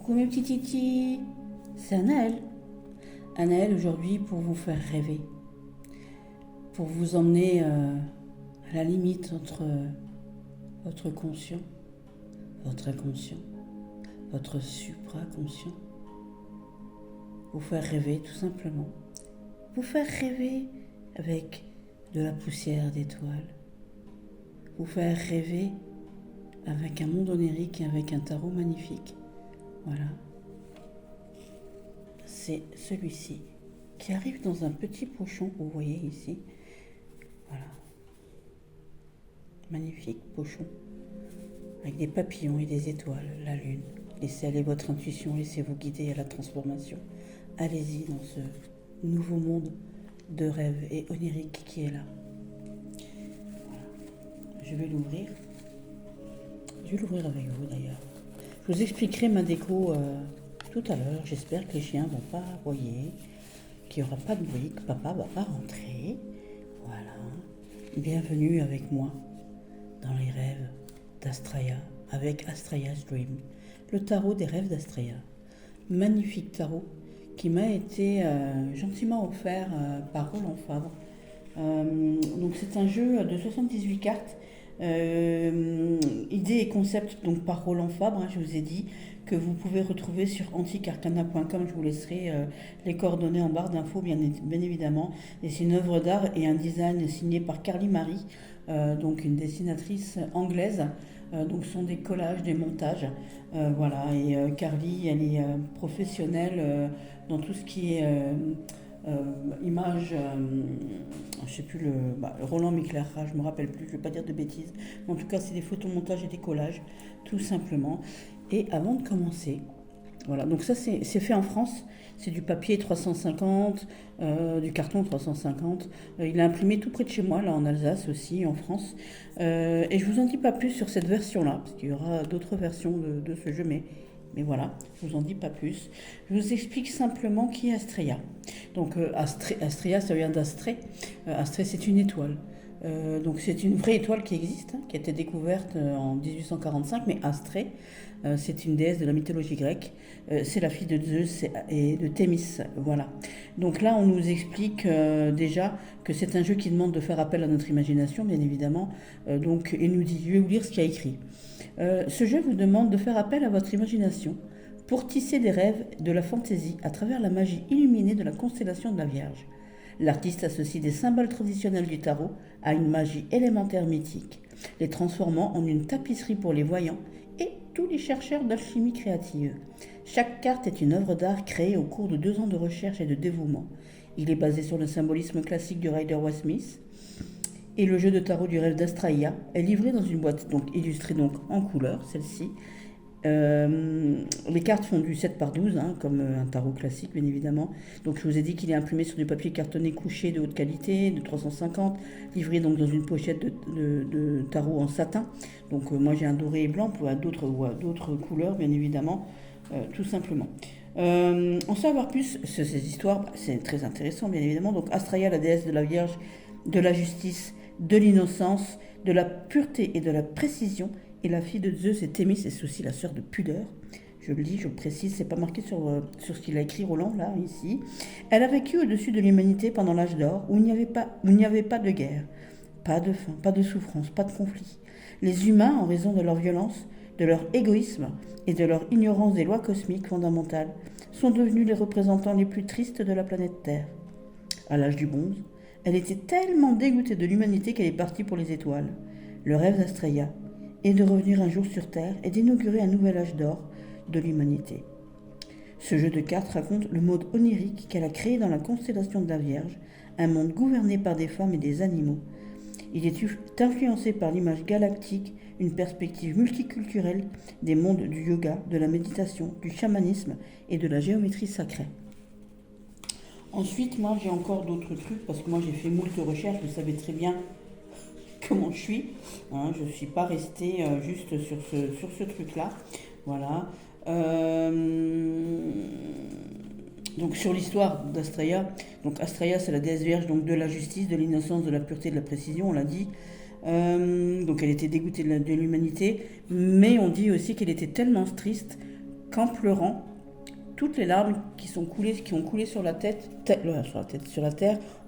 Coucou mes petits titis, c'est Anaël. Anaël aujourd'hui pour vous faire rêver, pour vous emmener à la limite entre votre conscient, votre inconscient, votre supraconscient. Vous faire rêver tout simplement. Vous faire rêver avec de la poussière d'étoiles. Vous faire rêver avec un monde onirique et avec un tarot magnifique. Voilà. C'est celui-ci qui arrive dans un petit pochon que vous voyez ici. Voilà. Magnifique pochon. Avec des papillons et des étoiles, la lune. Laissez aller votre intuition, laissez-vous guider à la transformation. Allez-y dans ce nouveau monde de rêve et onirique qui est là. Voilà. Je vais l'ouvrir. Je vais l'ouvrir avec vous d'ailleurs. Je vous expliquerai ma déco tout à l'heure. J'espère que les chiens ne vont pas aboyer, qu'il n'y aura pas de bruit, que papa ne va pas rentrer. Voilà. Bienvenue avec moi dans les rêves d'Astraya, avec Astraya's Dream, le tarot des rêves d'Astraya. Magnifique tarot qui m'a été gentiment offert par Roland Fabre. Donc c'est un jeu de 78 cartes. Idée et concept donc par Roland Fabre, je vous ai dit que vous pouvez retrouver sur anticarcana.com. Je vous laisserai les coordonnées en barre d'infos bien évidemment. Et c'est une œuvre d'art et un design signé par Carly Marie, donc une dessinatrice anglaise. Donc ce sont des collages, des montages, voilà. Et Carly, elle est professionnelle dans tout ce qui est image, je sais plus le Roland m'éclairera, je me rappelle plus, je vais pas dire de bêtises, mais en tout cas c'est des photomontages et des collages, tout simplement. Et avant de commencer, voilà, donc ça c'est fait en France, c'est du papier 350, du carton 350, il est imprimé tout près de chez moi, là en Alsace aussi, en France, et je vous en dis pas plus sur cette version-là, parce qu'il y aura d'autres versions de ce jeu, mais voilà, je vous en dis pas plus. Je vous explique simplement qui est Astraya. Donc Astraya, ça vient d'Astrée. Astrée, c'est une étoile. Donc c'est une vraie étoile qui existe, qui a été découverte en 1845, mais Astrée, c'est une déesse de la mythologie grecque. C'est la fille de Zeus et de Thémis. Voilà. Donc là, on nous explique déjà que c'est un jeu qui demande de faire appel à notre imagination, bien évidemment. Donc il nous dit, je vais vous lire ce qu'il y a écrit. Ce jeu vous demande de faire appel à votre imagination pour tisser des rêves, de la fantaisie à travers la magie illuminée de la constellation de la Vierge. L'artiste associe des symboles traditionnels du tarot à une magie élémentaire mythique, les transformant en une tapisserie pour les voyants et tous les chercheurs d'alchimie créative. Chaque carte est une œuvre d'art créée au cours de 2 ans de recherche et de dévouement. Il est basé sur le symbolisme classique du Rider-Waite-Smith. Et le jeu de tarot du rêve d'Astraya est livré dans une boîte donc illustrée donc en couleur, celle-ci. Les cartes font du 7 par 12, comme un tarot classique, bien évidemment. Donc je vous ai dit qu'il est imprimé sur du papier cartonné couché de haute qualité, de 350, livré donc dans une pochette de tarot en satin. Donc moi j'ai un doré et blanc, pour d'autres couleurs, bien évidemment, tout simplement. En savoir plus sur ces histoires, c'est très intéressant, bien évidemment. Donc Astraya, la déesse de la Vierge, de la justice, de l'innocence, de la pureté et de la précision, et la fille de Zeus et Thémis, c'est aussi la sœur de Pudeur. Je le dis, je le précise, c'est pas marqué sur ce qu'il a écrit Roland, là, ici. Elle a vécu au-dessus de l'humanité pendant l'âge d'or, où il n'y avait pas de guerre, pas de faim, pas de souffrance, pas de conflit. Les humains, en raison de leur violence, de leur égoïsme et de leur ignorance des lois cosmiques fondamentales, sont devenus les représentants les plus tristes de la planète Terre. À l'âge du bronze, elle était tellement dégoûtée de l'humanité qu'elle est partie pour les étoiles. Le rêve d'Astraya est de revenir un jour sur Terre et d'inaugurer un nouvel âge d'or de l'humanité. Ce jeu de cartes raconte le monde onirique qu'elle a créé dans la constellation de la Vierge, un monde gouverné par des femmes et des animaux. Il est influencé par l'image galactique, une perspective multiculturelle des mondes du yoga, de la méditation, du chamanisme et de la géométrie sacrée. Ensuite, moi, j'ai encore d'autres trucs, parce que moi, j'ai fait moult recherches, vous savez très bien comment je suis. Je ne suis pas restée juste sur ce truc-là. Voilà. Donc, sur l'histoire d'Astraya. Donc, Astraya, c'est la déesse vierge donc, de la justice, de l'innocence, de la pureté, de la précision, on l'a dit. Donc, elle était dégoûtée de l'humanité. Mais on dit aussi qu'elle était tellement triste qu'en pleurant, toutes les larmes qui ont coulé sur la terre,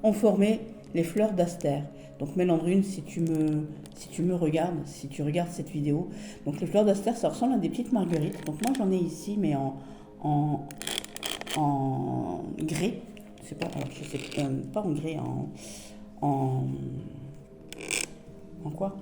ont formé les fleurs d'Aster. Donc Mélandrune, si tu me regardes, si tu regardes cette vidéo, donc les fleurs d'Aster, ça ressemble à des petites marguerites. Donc moi j'en ai ici, mais en, en grès. C'est pas, alors je sais pas en grès, en, en quoi?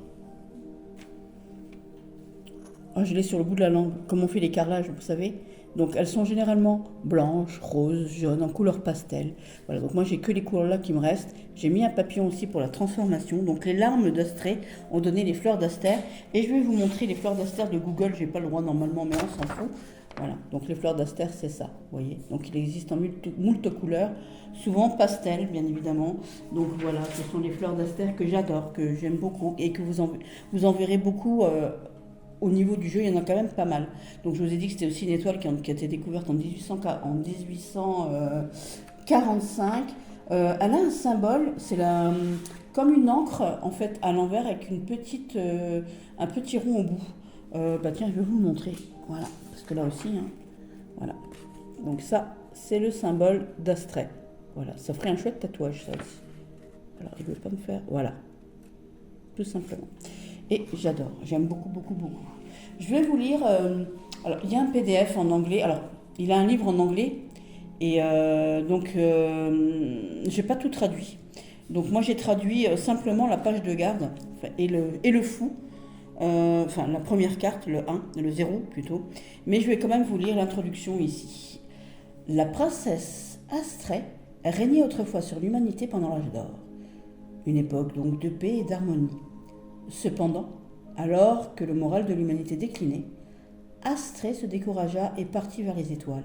Oh, je l'ai sur le bout de la langue, comme on fait les carrelages, vous savez. Donc elles sont généralement blanches, roses, jaunes, en couleur pastel. Voilà, donc moi j'ai que les couleurs là qui me restent. J'ai mis un papillon aussi pour la transformation. Donc les larmes d'Astrée ont donné les fleurs d'Aster. Et je vais vous montrer les fleurs d'Aster de Google. J'ai pas le droit normalement, mais on s'en fout. Voilà, donc les fleurs d'Aster c'est ça, vous voyez. Donc il existe en moult couleurs, souvent pastel bien évidemment. Donc voilà, ce sont les fleurs d'Aster que j'adore, que j'aime beaucoup et que vous en verrez beaucoup. Au niveau du jeu, il y en a quand même pas mal. Donc je vous ai dit que c'était aussi une étoile qui a été découverte en 1845. Elle a un symbole, comme une encre en fait à l'envers avec un petit rond au bout. Tiens, je vais vous le montrer. Voilà, parce que là aussi, hein, voilà. Donc ça, c'est le symbole d'Astrée. Voilà, ça ferait un chouette tatouage ça aussi. Voilà, il ne veut pas me faire. Voilà, tout simplement. Et j'adore, j'aime beaucoup, beaucoup, beaucoup. Je vais vous lire, alors il y a un PDF en anglais, alors il a un livre en anglais, et j'ai pas tout traduit. Donc moi j'ai traduit simplement la page de garde et le fou, la première carte, le 1, le 0 plutôt, mais je vais quand même vous lire l'introduction ici. La princesse Astrée régnait autrefois sur l'humanité pendant l'âge d'or, une époque donc de paix et d'harmonie. Cependant, alors que le moral de l'humanité déclinait, Astrée se découragea et partit vers les étoiles.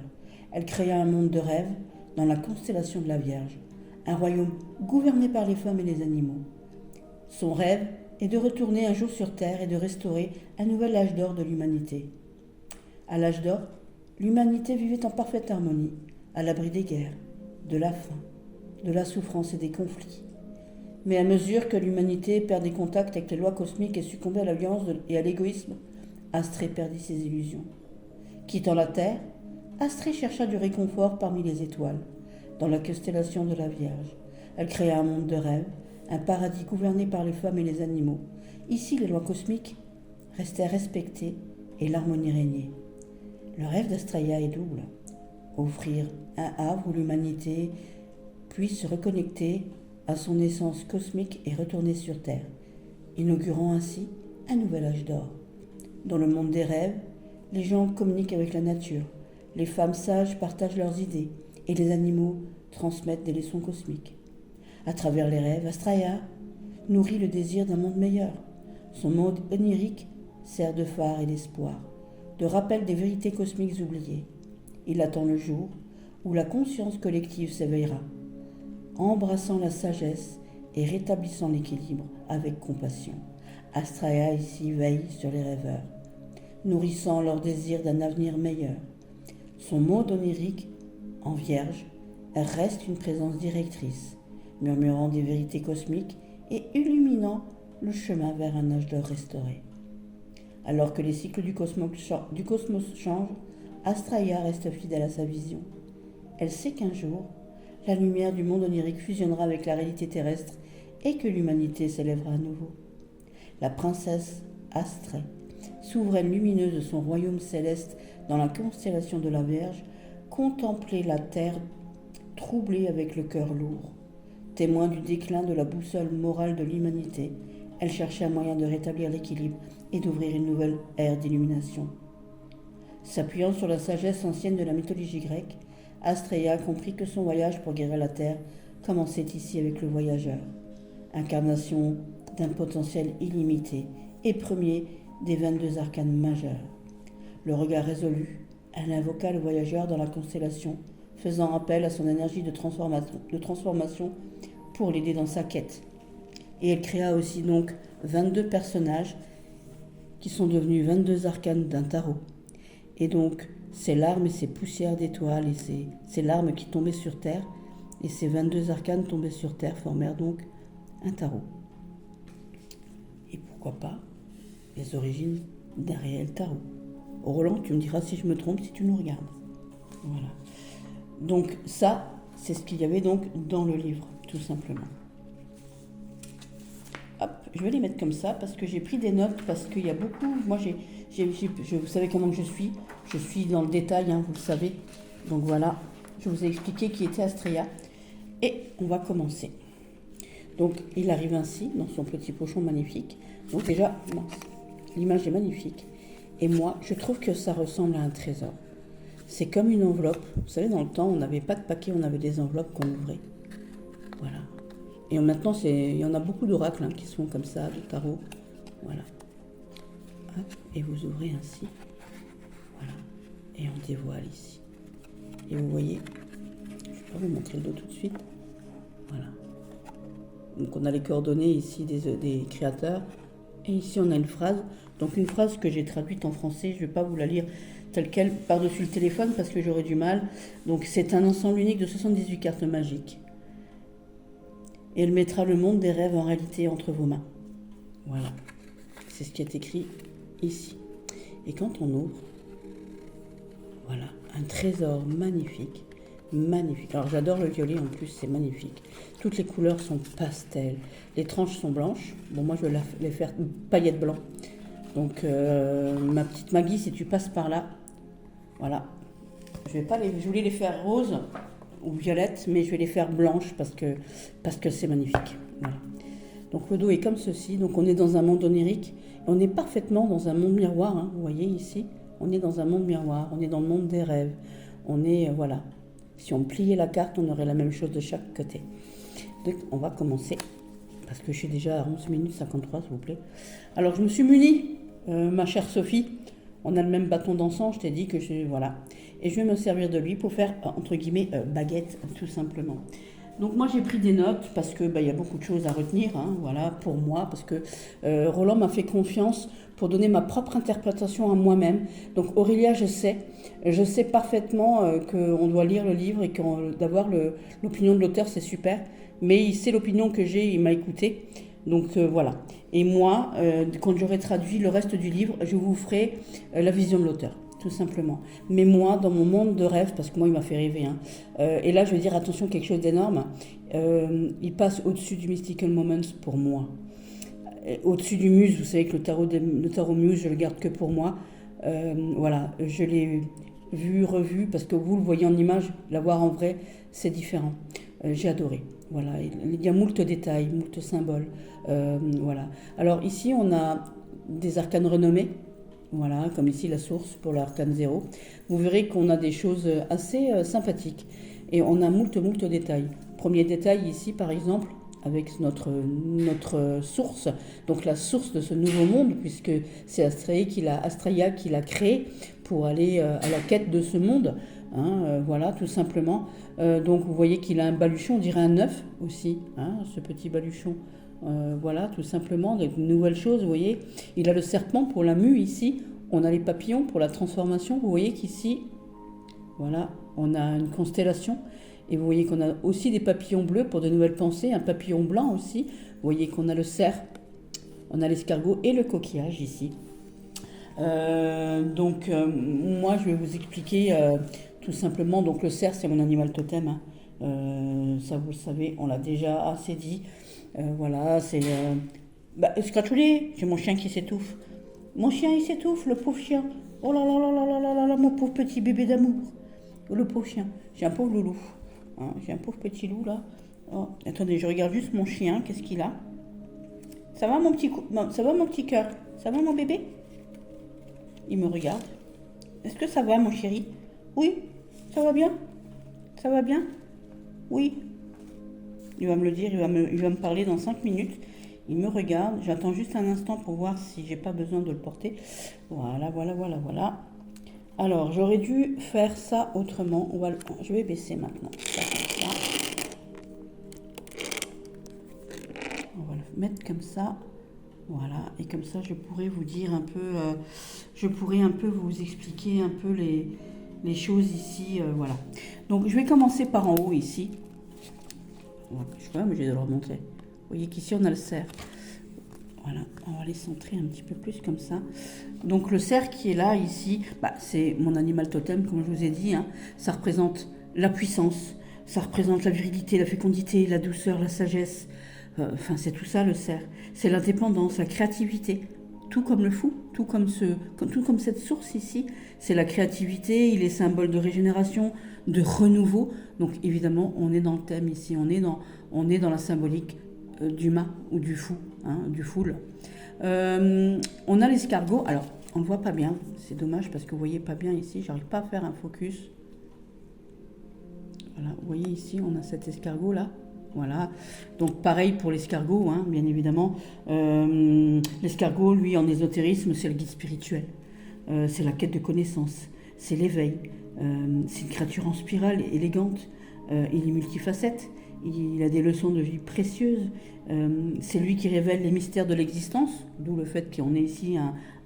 Elle créa un monde de rêve dans la constellation de la Vierge, un royaume gouverné par les femmes et les animaux. Son rêve est de retourner un jour sur Terre et de restaurer un nouvel âge d'or de l'humanité. À l'âge d'or, l'humanité vivait en parfaite harmonie, à l'abri des guerres, de la faim, de la souffrance et des conflits. Mais à mesure que l'humanité perdait contact avec les lois cosmiques et succombait à la violence et à l'égoïsme, Astrée perdit ses illusions. Quittant la Terre, Astrée chercha du réconfort parmi les étoiles, dans la constellation de la Vierge. Elle créa un monde de rêve, un paradis gouverné par les femmes et les animaux. Ici, les lois cosmiques restaient respectées et l'harmonie régnait. Le rêve d'Astraya est double. Offrir un havre où l'humanité puisse se reconnecter à son essence cosmique et retourner sur Terre, inaugurant ainsi un nouvel âge d'or. Dans le monde des rêves, les gens communiquent avec la nature, les femmes sages partagent leurs idées et les animaux transmettent des leçons cosmiques. À travers les rêves, Astraya nourrit le désir d'un monde meilleur. Son monde onirique sert de phare et d'espoir, de rappel des vérités cosmiques oubliées. Il attend le jour où la conscience collective s'éveillera, embrassant la sagesse et rétablissant l'équilibre avec compassion. Astraya ici veille sur les rêveurs, nourrissant leur désir d'un avenir meilleur. Son monde onirique, en vierge, reste une présence directrice, murmurant des vérités cosmiques et illuminant le chemin vers un âge d'or restauré. Alors que les cycles du cosmos changent, Astraya reste fidèle à sa vision. Elle sait qu'un jour, la lumière du monde onirique fusionnera avec la réalité terrestre et que l'humanité s'élèvera à nouveau. La princesse Astrée, souveraine lumineuse de son royaume céleste dans la constellation de la Vierge, contemplait la terre troublée avec le cœur lourd. Témoin du déclin de la boussole morale de l'humanité, elle cherchait un moyen de rétablir l'équilibre et d'ouvrir une nouvelle ère d'illumination. S'appuyant sur la sagesse ancienne de la mythologie grecque, Astraya comprit que son voyage pour guérir la Terre commençait ici avec le voyageur, incarnation d'un potentiel illimité et premier des 22 arcanes majeurs. Le regard résolu, elle invoqua le voyageur dans la constellation, faisant appel à son énergie de transformation pour l'aider dans sa quête. Et elle créa aussi donc 22 personnages qui sont devenus 22 arcanes d'un tarot. Et donc, ces larmes et ces poussières d'étoiles et ces larmes qui tombaient sur Terre et ces 22 arcanes tombés sur Terre formèrent donc un tarot. Et pourquoi pas les origines d'un réel tarot. Roland, tu me diras si je me trompe, si tu nous regardes. Voilà. Donc ça, c'est ce qu'il y avait donc dans le livre, tout simplement. Hop, je vais les mettre comme ça parce que j'ai pris des notes, parce qu'il y a beaucoup... Moi, vous savez comment je suis dans le détail, hein, vous le savez. Donc voilà, je vous ai expliqué qui était Astrea. Et on va commencer. Donc il arrive ainsi, dans son petit pochon magnifique. Donc déjà, l'image est magnifique. Et moi, je trouve que ça ressemble à un trésor. C'est comme une enveloppe. Vous savez, dans le temps, on n'avait pas de paquet, on avait des enveloppes qu'on ouvrait. Voilà. Et maintenant, il y en a beaucoup d'oracles qui sont comme ça, de tarot. Voilà. Hop, et vous ouvrez ainsi. Voilà. Et on dévoile ici. Et vous voyez, je ne vais pas vous montrer le dos tout de suite. Voilà. Donc on a les coordonnées ici des créateurs. Et ici, on a une phrase. Donc une phrase que j'ai traduite en français. Je ne vais pas vous la lire telle quelle par-dessus le téléphone parce que j'aurais du mal. Donc c'est un ensemble unique de 78 cartes magiques. Et elle mettra le monde des rêves en réalité entre vos mains. Voilà. C'est ce qui est écrit ici. Et quand on ouvre, voilà, un trésor magnifique. Magnifique. Alors j'adore le violet en plus, c'est magnifique. Toutes les couleurs sont pastel. Les tranches sont blanches. Bon, moi je vais les faire paillettes blancs. Donc ma petite Maggie, si tu passes par là, voilà. Je voulais les faire roses ou violettes, mais je vais les faire blanches parce que c'est magnifique. Voilà. Donc le dos est comme ceci. Donc on est dans un monde onirique. On est parfaitement dans un monde miroir. Hein. Vous voyez ici, on est dans un monde miroir. On est dans le monde des rêves. On est, voilà. Si on pliait la carte, on aurait la même chose de chaque côté. Donc on va commencer. Parce que je suis déjà à 11 minutes 53, s'il vous plaît. Alors je me suis munie, ma chère Sophie. On a le même bâton d'encens, je t'ai dit que voilà. Et je vais me servir de lui pour faire, entre guillemets, baguette, tout simplement. Donc moi j'ai pris des notes parce que y a beaucoup de choses à retenir, hein, voilà, pour moi, parce que Roland m'a fait confiance pour donner ma propre interprétation à moi-même. Donc Aurélia, je sais parfaitement qu'on doit lire le livre et d'avoir l'opinion de l'auteur, c'est super. Mais c'est l'opinion que j'ai, il m'a écouté. Donc voilà. Et moi, quand j'aurai traduit le reste du livre, je vous ferai la vision de l'auteur, tout simplement. Mais moi, dans mon monde de rêve, parce que moi, il m'a fait rêver, hein, et là, je vais dire, attention, quelque chose d'énorme, il passe au-dessus du Mystical Moments pour moi. Au-dessus du Muse, vous savez que le tarot Muse, je le garde que pour moi. Voilà, je l'ai vu, revu, parce que vous le voyez en image, la voir en vrai, c'est différent. J'ai adoré. Voilà, il y a moult détails, moult symboles. Voilà. Alors ici, on a des arcanes renommées. Voilà, comme ici la source pour l'arcane 0. Vous verrez qu'on a des choses assez sympathiques. Et on a moult détails. Premier détail ici, par exemple, avec notre source, donc la source de ce nouveau monde, puisque c'est Astrea qui l'a créé pour aller à la quête de ce monde. Hein, voilà, tout simplement. Donc vous voyez qu'il a un baluchon, on dirait un œuf aussi, hein, ce petit baluchon. Voilà, tout simplement, de nouvelles choses, vous voyez. Il a le serpent pour la mue ici. On a les papillons pour la transformation. Vous voyez qu'ici, voilà, on a une constellation. Et vous voyez qu'on a aussi des papillons bleus pour de nouvelles pensées, un papillon blanc aussi. Vous voyez qu'on a le cerf, on a l'escargot et le coquillage ici. Donc, moi, je vais vous expliquer tout simplement. Donc, le cerf, c'est mon animal totem. Hein. Ça, vous le savez, on l'a déjà assez dit. Voilà, c'est... Scratchouli, j'ai mon chien qui s'étouffe. Mon chien, il s'étouffe, le pauvre chien. Oh là là là là là là là là, mon pauvre petit bébé d'amour. Le pauvre chien. J'ai un pauvre loulou. Hein, j'ai un pauvre petit loup, là. Oh, attendez, je regarde juste mon chien. Qu'est-ce qu'il a? Ça va, mon petit ça va, mon petit cœur? Ça va, mon bébé? Il me regarde. Est-ce que ça va, mon chéri? Oui. Ça va bien? Ça va bien? Oui. Il va me le dire, il va me parler dans 5 minutes. Il me regarde. J'attends juste un instant pour voir si j'ai pas besoin de le porter. Voilà, voilà, voilà, voilà. Alors, j'aurais dû faire ça autrement. Je vais baisser maintenant. Ça, comme ça. On va le mettre comme ça. Voilà. Et comme ça, je pourrais vous dire un peu... je pourrais un peu vous expliquer un peu les choses ici. Voilà. Donc, je vais commencer par en haut ici. Je sais pas, mais j'ai de le remonter. Vous voyez qu'ici, on a le cerf. Voilà, on va les centrer un petit peu plus comme ça. Donc le cerf qui est là, ici, c'est mon animal totem, comme je vous ai dit. Hein. Ça représente la puissance, ça représente la virilité, la fécondité, la douceur, la sagesse. Enfin, c'est tout ça le cerf. C'est l'indépendance, la créativité. Tout comme le fou, tout comme cette source ici. C'est la créativité, il est symbole de régénération, de renouveau. Donc évidemment, on est dans le thème ici, on est dans la symbolique du mât ou du fou, hein, du foule. On a l'escargot, alors on ne le voit pas bien, c'est dommage parce que vous voyez pas bien ici, j'arrive pas à faire un focus. Voilà, vous voyez ici, on a cet escargot là. Voilà, donc pareil pour l'escargot, hein, bien évidemment. L'escargot, lui, en ésotérisme, c'est le guide spirituel. C'est la quête de connaissance, c'est l'éveil. C'est une créature en spirale, élégante. Il est multifacette. Il a des leçons de vie précieuses. C'est lui qui révèle les mystères de l'existence, d'où le fait qu'on ait ici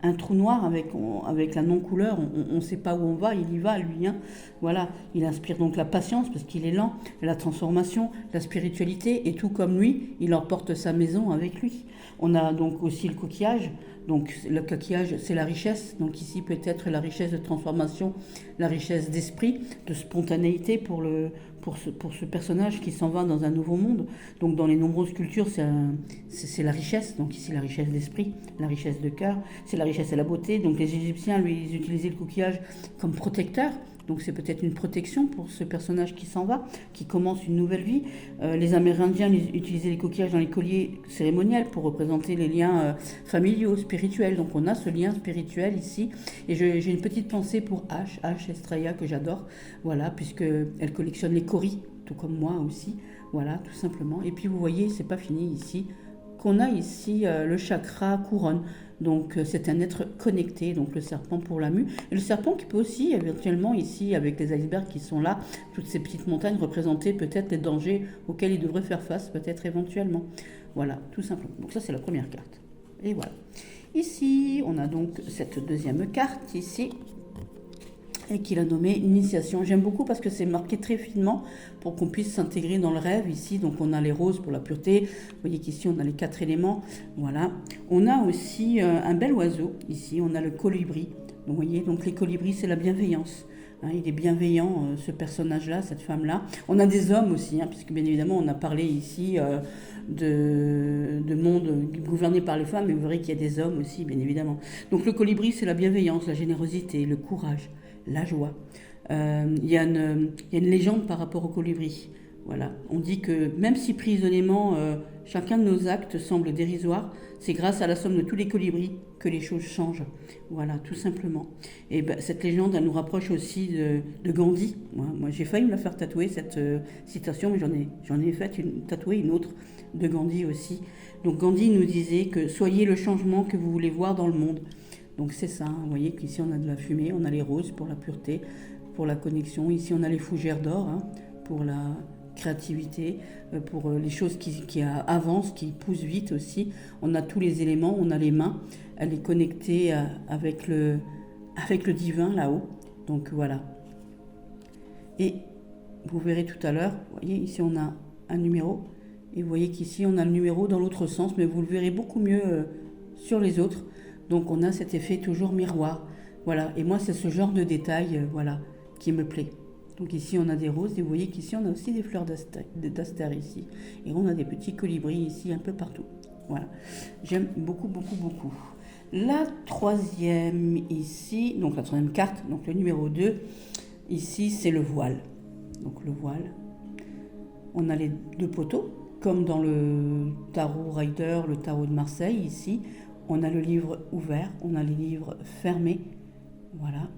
un trou noir avec la non-couleur. On ne sait pas où on va, il y va, lui. Hein. Voilà, il inspire donc la patience parce qu'il est lent, la transformation, la spiritualité, et tout comme lui, il emporte sa maison avec lui. On a donc aussi le coquillage. Donc le coquillage, c'est la richesse. Donc ici peut-être la richesse de transformation, la richesse d'esprit, de spontanéité pour ce personnage qui s'en va dans un nouveau monde. Donc dans les nombreuses cultures, c'est la richesse. Donc ici la richesse d'esprit, la richesse de cœur, c'est la richesse et la beauté. Donc les Égyptiens, lui, ils utilisaient le coquillage comme protecteur. Donc c'est peut-être une protection pour ce personnage qui s'en va, qui commence une nouvelle vie. Les Amérindiens utilisaient les coquillages dans les colliers cérémoniels pour représenter les liens familiaux, spirituels. Donc on a ce lien spirituel ici. Et j'ai une petite pensée pour H Estrella, que j'adore, voilà, puisqu'elle collectionne les coris, tout comme moi aussi. Voilà, tout simplement. Et puis vous voyez, c'est pas fini ici, qu'on a ici le chakra couronne. Donc c'est un être connecté, donc le serpent pour la mue. Et le serpent qui peut aussi éventuellement ici, avec les icebergs qui sont là, toutes ces petites montagnes, représenter peut-être les dangers auxquels il devrait faire face, peut-être éventuellement. Voilà, tout simplement. Donc ça c'est la première carte. Et voilà. Ici, on a donc cette deuxième carte ici, et qu'il a nommé initiation. J'aime beaucoup parce que c'est marqué très finement pour qu'on puisse s'intégrer dans le rêve ici. Donc on a les roses pour la pureté. Vous voyez qu'ici on a les 4 éléments. Voilà. On a aussi un bel oiseau ici. On a le colibri. Donc, vous voyez, donc les colibris, c'est la bienveillance. Hein, il est bienveillant, ce personnage-là, cette femme-là. On a des hommes aussi, hein, puisque bien évidemment on a parlé ici de monde gouverné par les femmes, mais vous verrez qu'il y a des hommes aussi, bien évidemment. Donc le colibri, c'est la bienveillance, la générosité, le courage, la joie. Il y a une légende par rapport au colibri. Voilà. On dit que même si pris isolément, chacun de nos actes semble dérisoire, c'est grâce à la somme de tous les colibris que les choses changent. Voilà, tout simplement. Et cette légende, elle nous rapproche aussi de Gandhi. Moi, j'ai failli me la faire tatouer, cette citation, mais j'en ai fait tatouer une autre de Gandhi aussi. Donc Gandhi nous disait que soyez le changement que vous voulez voir dans le monde. Donc c'est ça, hein. Vous voyez qu'ici on a de la fumée, on a les roses pour la pureté, pour la connexion. Ici on a les fougères d'or, hein, pour la créativité, pour les choses qui avancent, qui poussent vite aussi. On a tous les éléments, on a les mains, elle est connectée avec le divin là-haut. Donc voilà. Et vous verrez tout à l'heure, vous voyez ici on a un numéro, et vous voyez qu'ici on a le numéro dans l'autre sens, mais vous le verrez beaucoup mieux sur les autres. Donc on a cet effet toujours miroir. Voilà. Et moi c'est ce genre de détail voilà, qui me plaît. Donc ici on a des roses et vous voyez qu'ici on a aussi des fleurs d'aster ici. Et on a des petits colibris ici un peu partout. Voilà. J'aime beaucoup, beaucoup, beaucoup. La troisième ici, donc la troisième carte, donc le numéro 2, ici c'est le voile. Donc le voile. On a les 2 poteaux, comme dans le tarot Rider, le tarot de Marseille ici. On a le livre ouvert, on a les livres fermés. Voilà.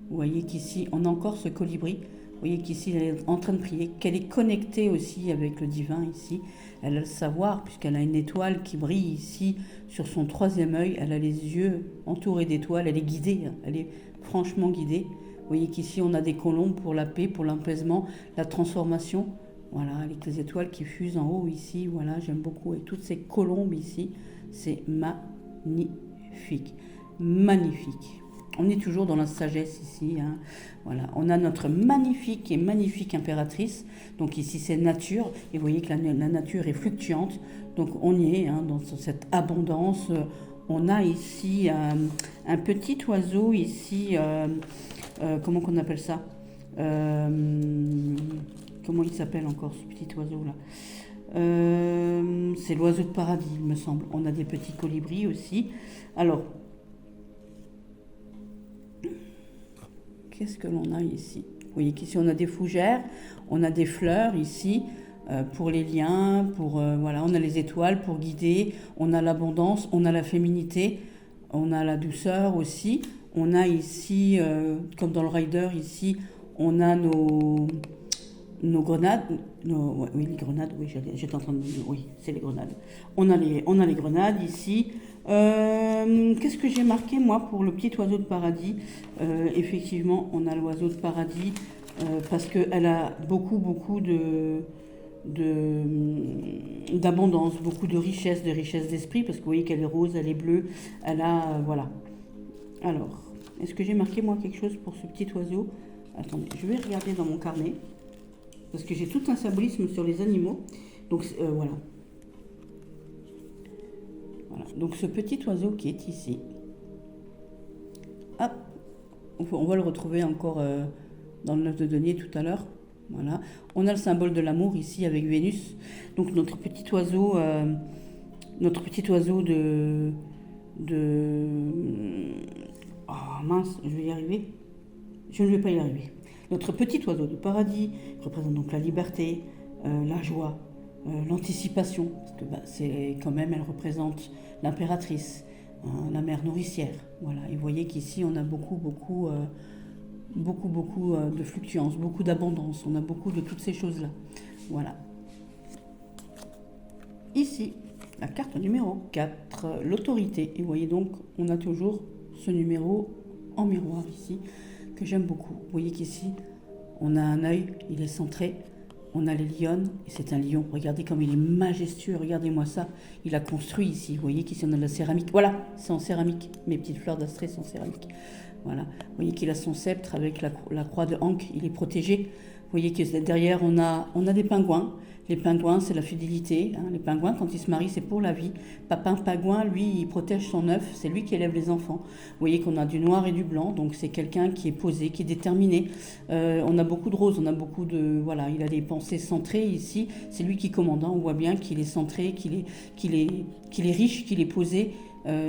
Vous voyez qu'ici, on a encore ce colibri. Vous voyez qu'ici, elle est en train de prier, qu'elle est connectée aussi avec le divin ici. Elle a le savoir, puisqu'elle a une étoile qui brille ici sur son 3e œil. Elle a les yeux entourés d'étoiles. Elle est guidée, hein. Elle est franchement guidée. Vous voyez qu'ici, on a des colombes pour la paix, pour l'apaisement, la transformation. Voilà, avec les étoiles qui fusent en haut ici. Voilà, j'aime beaucoup. Et toutes ces colombes ici, c'est magnifique. Magnifique. On est toujours dans la sagesse ici, hein. Voilà, on a notre magnifique et magnifique impératrice. Donc ici c'est nature, et vous voyez que la nature est fluctuante. Donc on y est, hein, dans cette abondance. On a ici un petit oiseau ici, comment qu'on appelle ça? Comment il s'appelle encore ce petit oiseau là? C'est l'oiseau de paradis, il me semble. On a des petits colibris aussi. Alors, qu'est-ce que l'on a ici? Vous voyez qu'ici on a des fougères, on a des fleurs ici pour les liens, voilà, on a les étoiles pour guider, on a l'abondance, on a la féminité, on a la douceur aussi. On a ici, comme dans le rider ici, on a nos grenades, oui, les grenades, oui, j'étais en train de dire, oui, c'est les grenades. On a les grenades ici. Qu'est-ce que j'ai marqué, moi, pour le petit oiseau de paradis? Effectivement, on a l'oiseau de paradis parce qu'elle a beaucoup, beaucoup d'abondance, beaucoup de richesse d'esprit, parce que vous voyez qu'elle est rose, elle est bleue, elle a, voilà. Alors, est-ce que j'ai marqué, moi, quelque chose pour ce petit oiseau? Attendez, je vais regarder dans mon carnet. Parce que j'ai tout un symbolisme sur les animaux. Donc voilà. Voilà. Donc ce petit oiseau qui est ici. Hop. On va le retrouver encore dans le 9 de denier tout à l'heure. Voilà. On a le symbole de l'amour ici avec Vénus. Donc notre petit oiseau Oh mince, je vais y arriver. Je ne vais pas y arriver. Notre petit oiseau de paradis représente donc la liberté, la joie, l'anticipation, parce que c'est quand même, elle représente l'impératrice, hein, la mère nourricière. Voilà. Et vous voyez qu'ici, on a beaucoup de fluctuance, beaucoup d'abondance, on a beaucoup de toutes ces choses-là. Voilà. Ici, la carte numéro 4, l'autorité. Et vous voyez donc, on a toujours ce numéro en miroir ici, que j'aime beaucoup. Vous voyez qu'ici, on a un œil, il est centré. On a les lionnes, et c'est un lion. Regardez comme il est majestueux, regardez-moi ça. Il a construit ici. Vous voyez qu'ici, on a de la céramique. Voilà, c'est en céramique. Mes petites fleurs d'astrée sont en céramique. Voilà. Vous voyez qu'il a son sceptre avec la croix de Ankh, il est protégé. Vous voyez que derrière, on a des pingouins. Les pingouins, c'est la fidélité, hein. Les pingouins, quand ils se marient, c'est pour la vie. Papa pingouin, lui, il protège son œuf, c'est lui qui élève les enfants. Vous voyez qu'on a du noir et du blanc, donc c'est quelqu'un qui est posé, qui est déterminé. On a beaucoup de roses, on a beaucoup de... Voilà, il a des pensées centrées ici. C'est lui qui commande, hein. On voit bien qu'il est centré, qu'il est riche, qu'il est posé.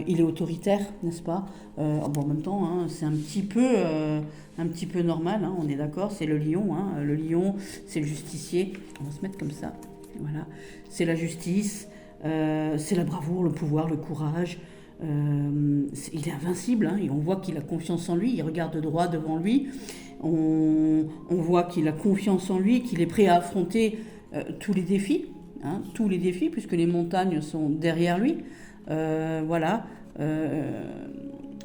Il est autoritaire, n'est-ce pas? Bon, en même temps, hein, c'est un petit peu normal, hein, on est d'accord, c'est le lion. Hein, le lion, c'est le justicier. On va se mettre comme ça. Voilà. C'est la justice, c'est la bravoure, le pouvoir, le courage. Il est invincible, hein, et on voit qu'il a confiance en lui, il regarde droit devant lui. On voit qu'il a confiance en lui, qu'il est prêt à affronter tous les défis, hein, puisque les montagnes sont derrière lui. Voilà.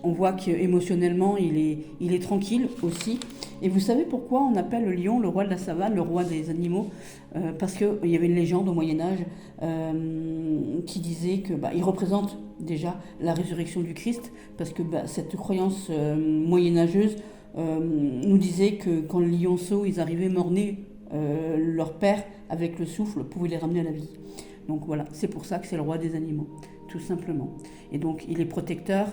On voit qu'émotionnellement, il est tranquille aussi. Et vous savez pourquoi on appelle le lion le roi de la savane, le roi des animaux? Parce qu'il y avait une légende au Moyen-Âge qui disait que il représente déjà la résurrection du Christ, parce que cette croyance moyenâgeuse nous disait que quand les lionceaux ils arrivaient mort-nés, leur père, avec le souffle, pouvait les ramener à la vie. Donc voilà, c'est pour ça que c'est le roi des animaux, tout simplement. Et donc il est protecteur.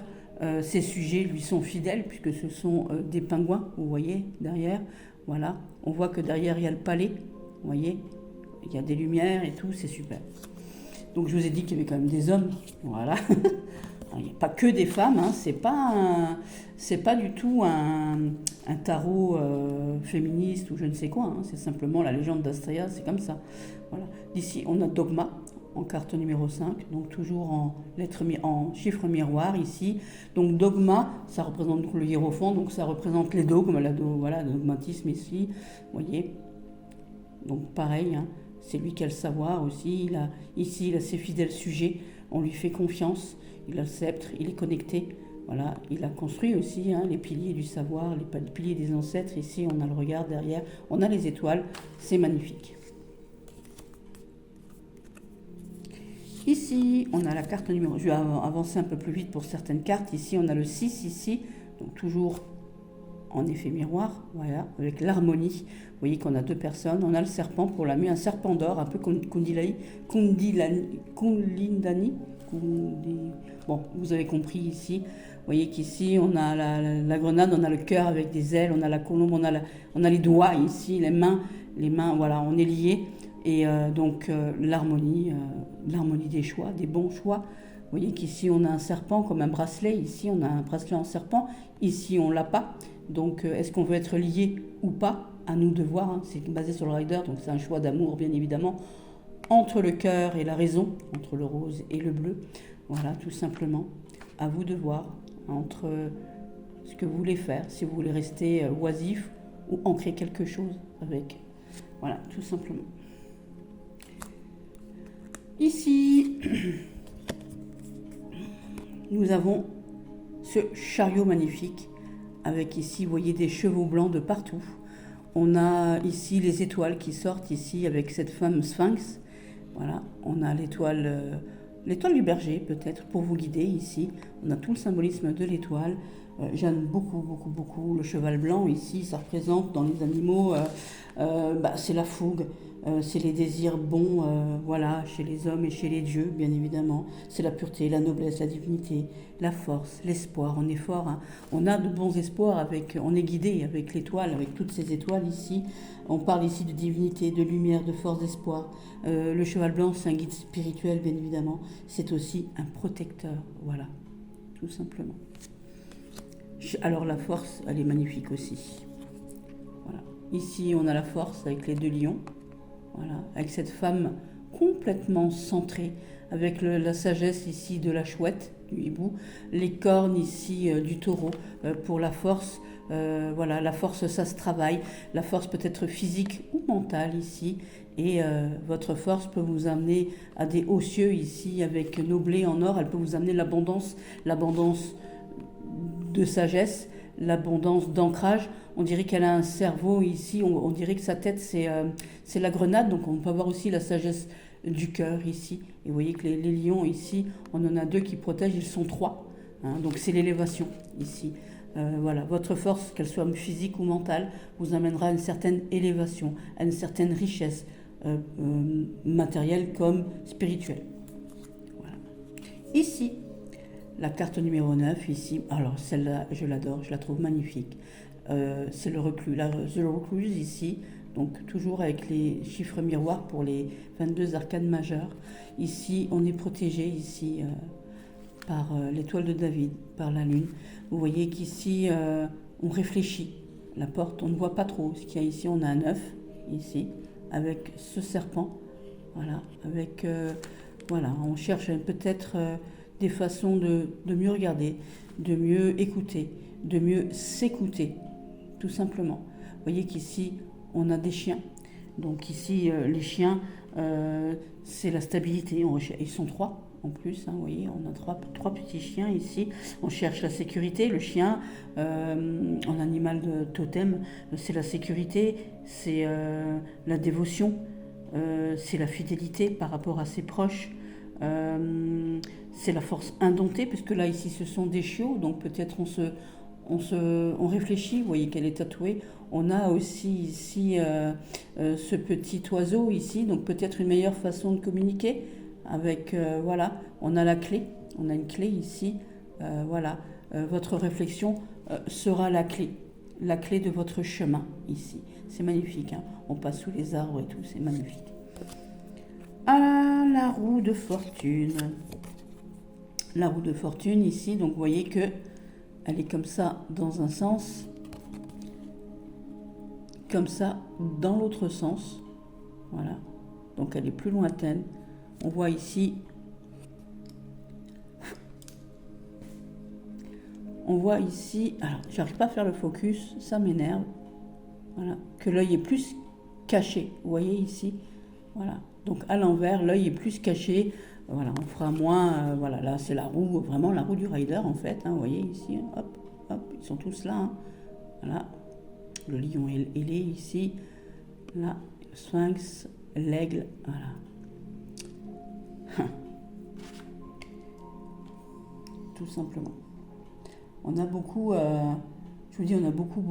Ses sujets lui sont fidèles puisque ce sont des pingouins, vous voyez, derrière. Voilà, on voit que derrière il y a le palais, vous voyez, il y a des lumières et tout, c'est super. Donc je vous ai dit qu'il y avait quand même des hommes, voilà. Il n'y a pas que des femmes, hein. C'est pas du tout un tarot féministe ou je ne sais quoi, hein. C'est simplement la légende d'Astria, c'est comme ça. Voilà. D'ici, on a Dogma en carte numéro 5, donc toujours en chiffre miroir ici. Donc Dogma, ça représente donc le hiérophant, donc ça représente les dogmes, voilà, le dogmatisme ici, vous voyez. Donc pareil, hein, c'est lui qui a le savoir aussi, il a ses fidèles sujets, on lui fait confiance. Il a le sceptre, il est connecté. Voilà, il a construit aussi les piliers du savoir, les piliers des ancêtres. Ici, on a le regard derrière, on a les étoiles. C'est magnifique. Ici, on a la carte numéro... Je vais avancer un peu plus vite pour certaines cartes. Ici, on a le 6, ici. Donc toujours en effet miroir, voilà, avec l'harmonie. Vous voyez qu'on a deux personnes. On a le serpent pour la nuit, un serpent d'or, un peu Kundalini. Bon, vous avez compris ici. Vous voyez qu'ici, on a la grenade, on a le cœur avec des ailes, on a la colombe, on a les doigts ici, les mains, voilà, on est liés. Et donc l'harmonie des choix, des bons choix. Vous voyez qu'ici, on a un serpent comme un bracelet. Ici, on a un bracelet en serpent. Ici, on ne l'a pas. Donc, est-ce qu'on veut être lié ou pas? À nous de voir. Hein. C'est basé sur le rider, donc c'est un choix d'amour, bien évidemment, entre le cœur et la raison, entre le rose et le bleu. Voilà, tout simplement. À vous de voir entre ce que vous voulez faire, si vous voulez rester oisif ou ancrer quelque chose avec. Voilà, tout simplement. Ici, nous avons ce chariot magnifique avec ici, vous voyez, des chevaux blancs de partout. On a ici les étoiles qui sortent ici avec cette femme sphinx. Voilà, on a l'étoile du berger peut-être pour vous guider ici. On a tout le symbolisme de l'étoile. J'aime beaucoup le cheval blanc ici. Ça représente dans les animaux, c'est la fougue. C'est les désirs bons, voilà, chez les hommes et chez les dieux, bien évidemment. C'est la pureté, la noblesse, la divinité, la force, l'espoir. On est fort, hein. On a de bons espoirs, on est guidé avec l'étoile, avec toutes ces étoiles ici. On parle ici de divinité, de lumière, de force, d'espoir. Le cheval blanc, c'est un guide spirituel, bien évidemment. C'est aussi un protecteur, voilà, tout simplement. Alors la force, elle est magnifique aussi. Voilà. Ici, on a la force avec les deux lions. Voilà, avec cette femme complètement centrée, avec la sagesse ici de la chouette, du hibou, les cornes ici du taureau pour la force. Voilà, la force, ça se travaille. La force peut être physique ou mentale ici. Et votre force peut vous amener à des hauts cieux ici avec nos blés en or. Elle peut vous amener l'abondance de sagesse, l'abondance d'ancrage. On dirait qu'elle a un cerveau ici, on dirait que sa tête c'est la grenade, donc on peut avoir aussi la sagesse du cœur ici. Et vous voyez que les lions ici, on en a deux qui protègent, ils sont trois. Hein, donc c'est l'élévation ici. Voilà, votre force, qu'elle soit physique ou mentale, vous amènera à une certaine élévation, à une certaine richesse matérielle comme spirituelle. Voilà. Ici, la carte numéro 9, ici, alors celle-là, je l'adore, je la trouve magnifique. C'est le reclus, le recluse ici, donc toujours avec les chiffres miroirs pour les 22 arcanes majeures. Ici, on est protégé ici par l'étoile de David, par la lune. Vous voyez qu'ici, on réfléchit. La porte, on ne voit pas trop ce qu'il y a ici. On a un œuf ici, avec ce serpent. Voilà, avec, voilà, on cherche peut-être des façons de mieux regarder, de mieux écouter, de mieux s'écouter, tout simplement. Vous voyez qu'ici, on a des chiens. Donc ici, les chiens, c'est la stabilité. Ils sont trois en plus, hein, vous voyez, on a trois petits chiens ici. On cherche la sécurité. Le chien, en animal de totem, c'est la sécurité, c'est la dévotion, c'est la fidélité par rapport à ses proches. C'est la force indomptée, puisque là, ici, ce sont des chiots, donc peut-être on réfléchit, vous voyez qu'elle est tatouée. On a aussi ici ce petit oiseau ici, donc peut-être une meilleure façon de communiquer avec, voilà, on a la clé, on a une clé ici, voilà, votre réflexion sera la clé de votre chemin ici. C'est magnifique, hein. On passe sous les arbres et tout, c'est magnifique. Ah, la roue de fortune. La roue de fortune ici, donc vous voyez que elle est comme ça dans un sens, comme ça dans l'autre sens. Voilà, donc elle est plus lointaine. On voit ici, alors j'arrive pas à faire le focus, ça m'énerve. Voilà, que l'œil est plus caché. Vous voyez ici, voilà. Donc à l'envers, l'œil est plus caché. Voilà, on fera moins. Voilà, là c'est la roue, vraiment la roue du rider en fait. Hein, vous voyez ici, hop, hop, ils sont tous là. Hein. Voilà, le lion ailé ici, là, le sphinx, l'aigle, voilà. Tout simplement. On a beaucoup, je vous dis, on a beaucoup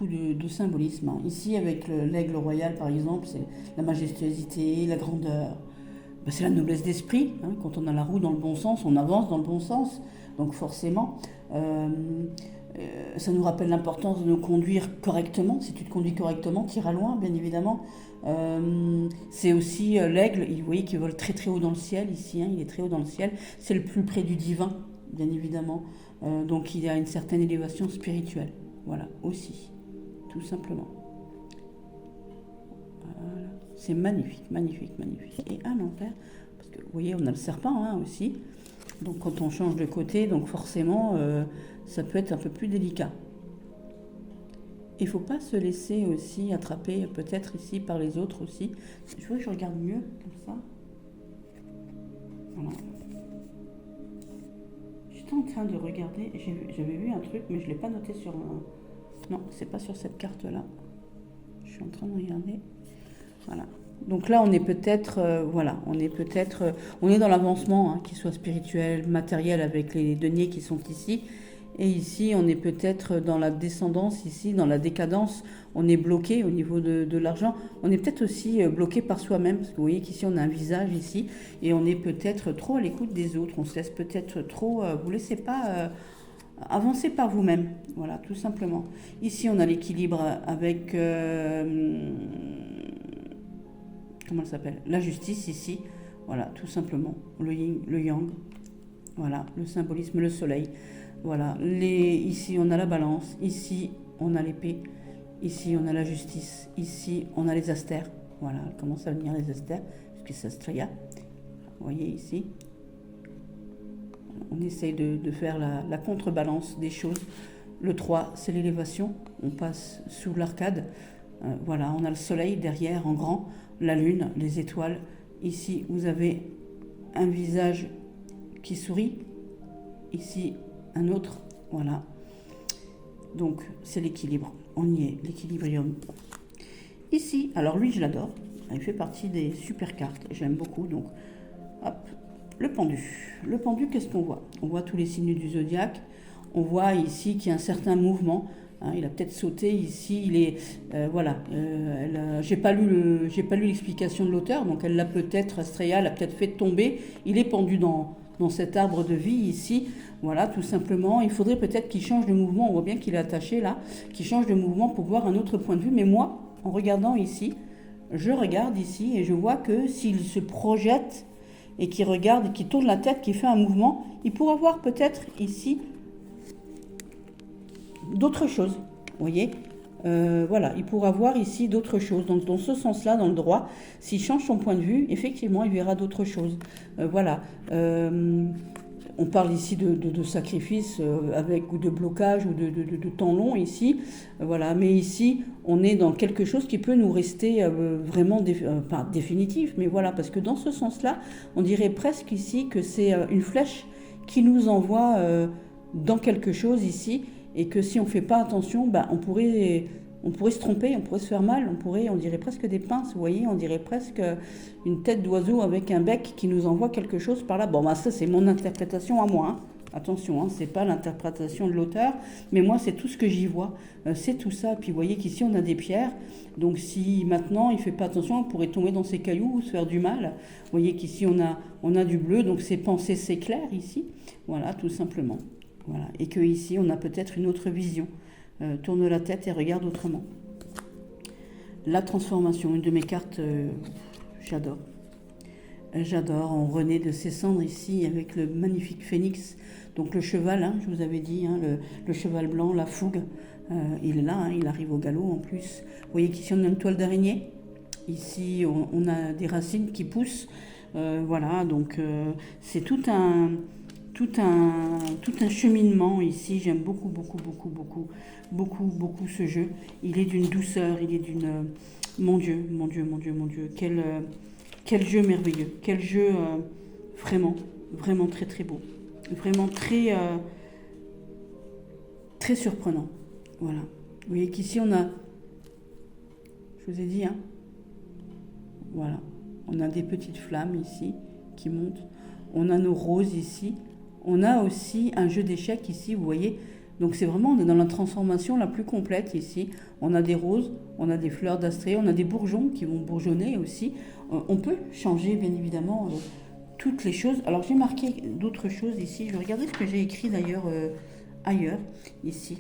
de symbolisme, hein. Ici, avec l'aigle royal, par exemple, c'est la majestuosité, la grandeur. Ben, c'est la noblesse d'esprit, hein. Quand on a la roue dans le bon sens, on avance dans le bon sens. Donc forcément, euh, ça nous rappelle l'importance de nous conduire correctement. Si tu te conduis correctement, tu iras loin, bien évidemment. C'est aussi l'aigle, vous voyez, qui vole très très haut dans le ciel ici, hein, il est très haut dans le ciel. C'est le plus près du divin, bien évidemment. Donc il y a une certaine élévation spirituelle. Voilà, aussi, tout simplement. Voilà. C'est magnifique, magnifique, magnifique. Et à l'envers, parce que vous voyez, on a le serpent, hein, aussi. Donc quand on change de côté, donc forcément, ça peut être un peu plus délicat. Il ne faut pas se laisser aussi attraper, peut-être ici, par les autres aussi. Je veux que je regarde mieux, comme ça. Voilà. J'étais en train de regarder, j'avais vu un truc, mais je ne l'ai pas noté sur un... Non, c'est pas sur cette carte-là. Je suis en train de regarder. Voilà. Donc là, on est peut-être, on est dans l'avancement, hein, qu'il soit spirituel, matériel, avec les deniers qui sont ici. Et ici, on est peut-être dans la descendance, ici, dans la décadence. On est bloqué au niveau de l'argent. On est peut-être aussi bloqué par soi-même, parce que vous voyez qu'ici, on a un visage ici, et on est peut-être trop à l'écoute des autres. On se laisse peut-être trop, vous laissez pas avancer par vous-même. Voilà, tout simplement. Ici, on a l'équilibre avec, comment elle s'appelle? La justice ici. Voilà, tout simplement. Le yin, le yang. Voilà, le symbolisme, le soleil. Voilà, ici on a la balance, ici on a l'épée, ici on a la justice, ici on a les astères. Voilà, elle commence à venir les astères, puisque c'est Astraya. Vous voyez ici, on essaye de faire la contrebalance des choses. Le 3, c'est l'élévation, on passe sous l'arcade. Voilà, on a le soleil derrière en grand, la lune, les étoiles. Ici, vous avez un visage qui sourit. Ici, un autre, voilà. Donc, c'est l'équilibre. On y est, l'équilibrium. Ici, alors lui, je l'adore. Il fait partie des super cartes. J'aime beaucoup. Donc, hop, le pendu. Le pendu, qu'est-ce qu'on voit? On voit tous les signes du zodiaque. On voit ici qu'il y a un certain mouvement. Hein, il a peut-être sauté ici. Il est, voilà. J'ai pas lu l'explication de l'auteur, donc elle l'a peut-être, Astrea l'a peut-être fait tomber. Il est pendu dans cet arbre de vie ici. Voilà, tout simplement. Il faudrait peut-être qu'il change de mouvement. On voit bien qu'il est attaché là. Qu'il change de mouvement pour voir un autre point de vue. Mais moi, en regardant ici, je regarde ici et je vois que s'il se projette et qu'il regarde, qu'il tourne la tête, qu'il fait un mouvement, il pourra voir peut-être ici d'autres choses. Vous voyez, voilà, il pourra voir ici d'autres choses. Donc dans ce sens-là, dans le droit, s'il change son point de vue, effectivement, il verra d'autres choses. Voilà. On parle ici de sacrifice avec ou de blocage ou de temps long ici. Voilà. Mais ici, on est dans quelque chose qui peut nous rester vraiment pas définitif, mais voilà, parce que dans ce sens-là, on dirait presque ici que c'est une flèche qui nous envoie dans quelque chose ici, et que si on ne fait pas attention, on pourrait se tromper, on pourrait se faire mal, on dirait presque des pinces, vous voyez, on dirait presque une tête d'oiseau avec un bec qui nous envoie quelque chose par là. Bon, ça c'est mon interprétation à moi, hein. Attention, hein, c'est pas l'interprétation de l'auteur, mais moi c'est tout ce que j'y vois, c'est tout ça. Puis vous voyez qu'ici on a des pierres, donc si maintenant il fait pas attention, on pourrait tomber dans ces cailloux ou se faire du mal. Vous voyez qu'ici on a du bleu, donc c'est pensé, c'est clair ici, voilà, tout simplement. Voilà. Et que ici on a peut-être une autre vision. Tourne la tête et regarde autrement. La transformation, une de mes cartes, j'adore. J'adore, on renaît de ses cendres ici avec le magnifique phénix. Donc le cheval, hein, je vous avais dit, hein, le cheval blanc, la fougue, il est là, hein, il arrive au galop en plus. Vous voyez qu'ici on a une toile d'araignée. Ici on a des racines qui poussent. Voilà, donc c'est tout un cheminement ici. J'aime beaucoup ce jeu. Il est d'une douceur, il est d'une... Mon Dieu. Quel jeu merveilleux. Quel jeu vraiment très très beau. Vraiment très surprenant. Voilà. Vous voyez qu'ici on a... Je vous ai dit, hein. Voilà. On a des petites flammes ici qui montent. On a nos roses ici. On a aussi un jeu d'échecs ici, vous voyez, Donc c'est vraiment, on est dans la transformation la plus complète ici. On a des roses, on a des fleurs d'astrée, on a des bourgeons qui vont bourgeonner aussi. On peut changer bien évidemment toutes les choses. Alors j'ai marqué d'autres choses ici. Je vais regarder ce que j'ai écrit d'ailleurs ailleurs, ici.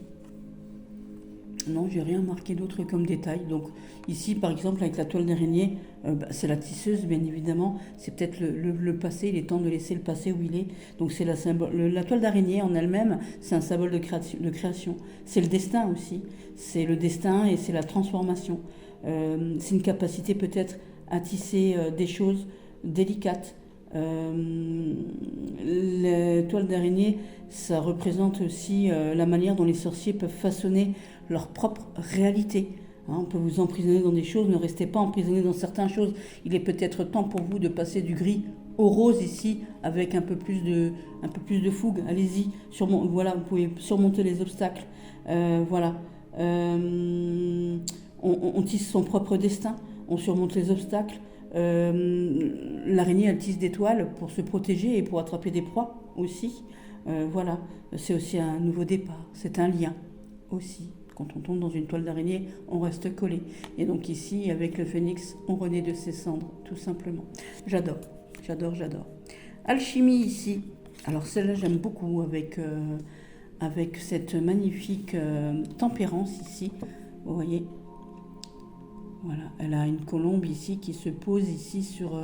Non, j'ai rien marqué d'autre comme détail. Donc ici, par exemple, avec la toile d'araignée, c'est la tisseuse, bien évidemment. C'est peut-être le passé. Il est temps de laisser le passé où il est. Donc c'est la toile d'araignée en elle-même, c'est un symbole de création. C'est le destin aussi. C'est le destin et c'est la transformation. C'est une capacité peut-être à tisser des choses délicates. La toile d'araignée, ça représente aussi la manière dont les sorciers peuvent façonner leur propre réalité. On peut vous emprisonner dans des choses, ne restez pas emprisonné dans certaines choses. Il est peut-être temps pour vous de passer du gris au rose ici, avec un peu plus de fougue. Allez-y, voilà, vous pouvez surmonter les obstacles. Voilà. On tisse son propre destin, on surmonte les obstacles. L'araignée, elle tisse des toiles pour se protéger et pour attraper des proies aussi. Voilà, c'est aussi un nouveau départ, c'est un lien aussi. Quand on tombe dans une toile d'araignée, on reste collé. Et donc ici, avec le phénix, on renaît de ses cendres, tout simplement. J'adore, j'adore, j'adore. Alchimie ici. Alors celle-là, j'aime beaucoup avec cette magnifique tempérance ici. Vous voyez, voilà, elle a une colombe ici qui se pose ici sur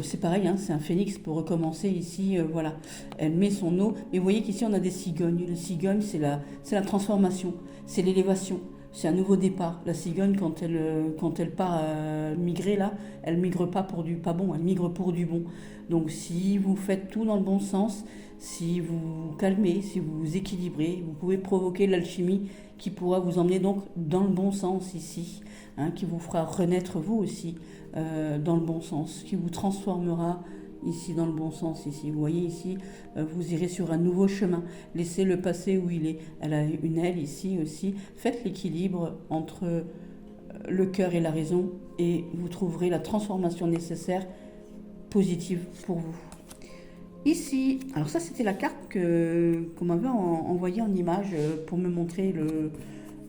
c'est pareil, hein, c'est un phénix pour recommencer ici, voilà. Elle met son eau, et vous voyez qu'ici on a des cigognes. Les cigognes, c'est la transformation, c'est l'élévation, c'est un nouveau départ. La cigogne, quand elle part migrer là, elle migre pas pour du pas bon, elle migre pour du bon. Donc si vous faites tout dans le bon sens, si vous vous calmez, si vous vous équilibrez, vous pouvez provoquer l'alchimie qui pourra vous emmener donc dans le bon sens ici, hein, qui vous fera renaître vous aussi dans le bon sens, qui vous transformera ici dans le bon sens ici. Vous voyez ici, vous irez sur un nouveau chemin. Laissez le passé où il est. Elle a une aile ici aussi. Faites l'équilibre entre le cœur et la raison et vous trouverez la transformation nécessaire positive pour vous. Ici, alors ça c'était la carte qu'on m'avait envoyée en image pour me montrer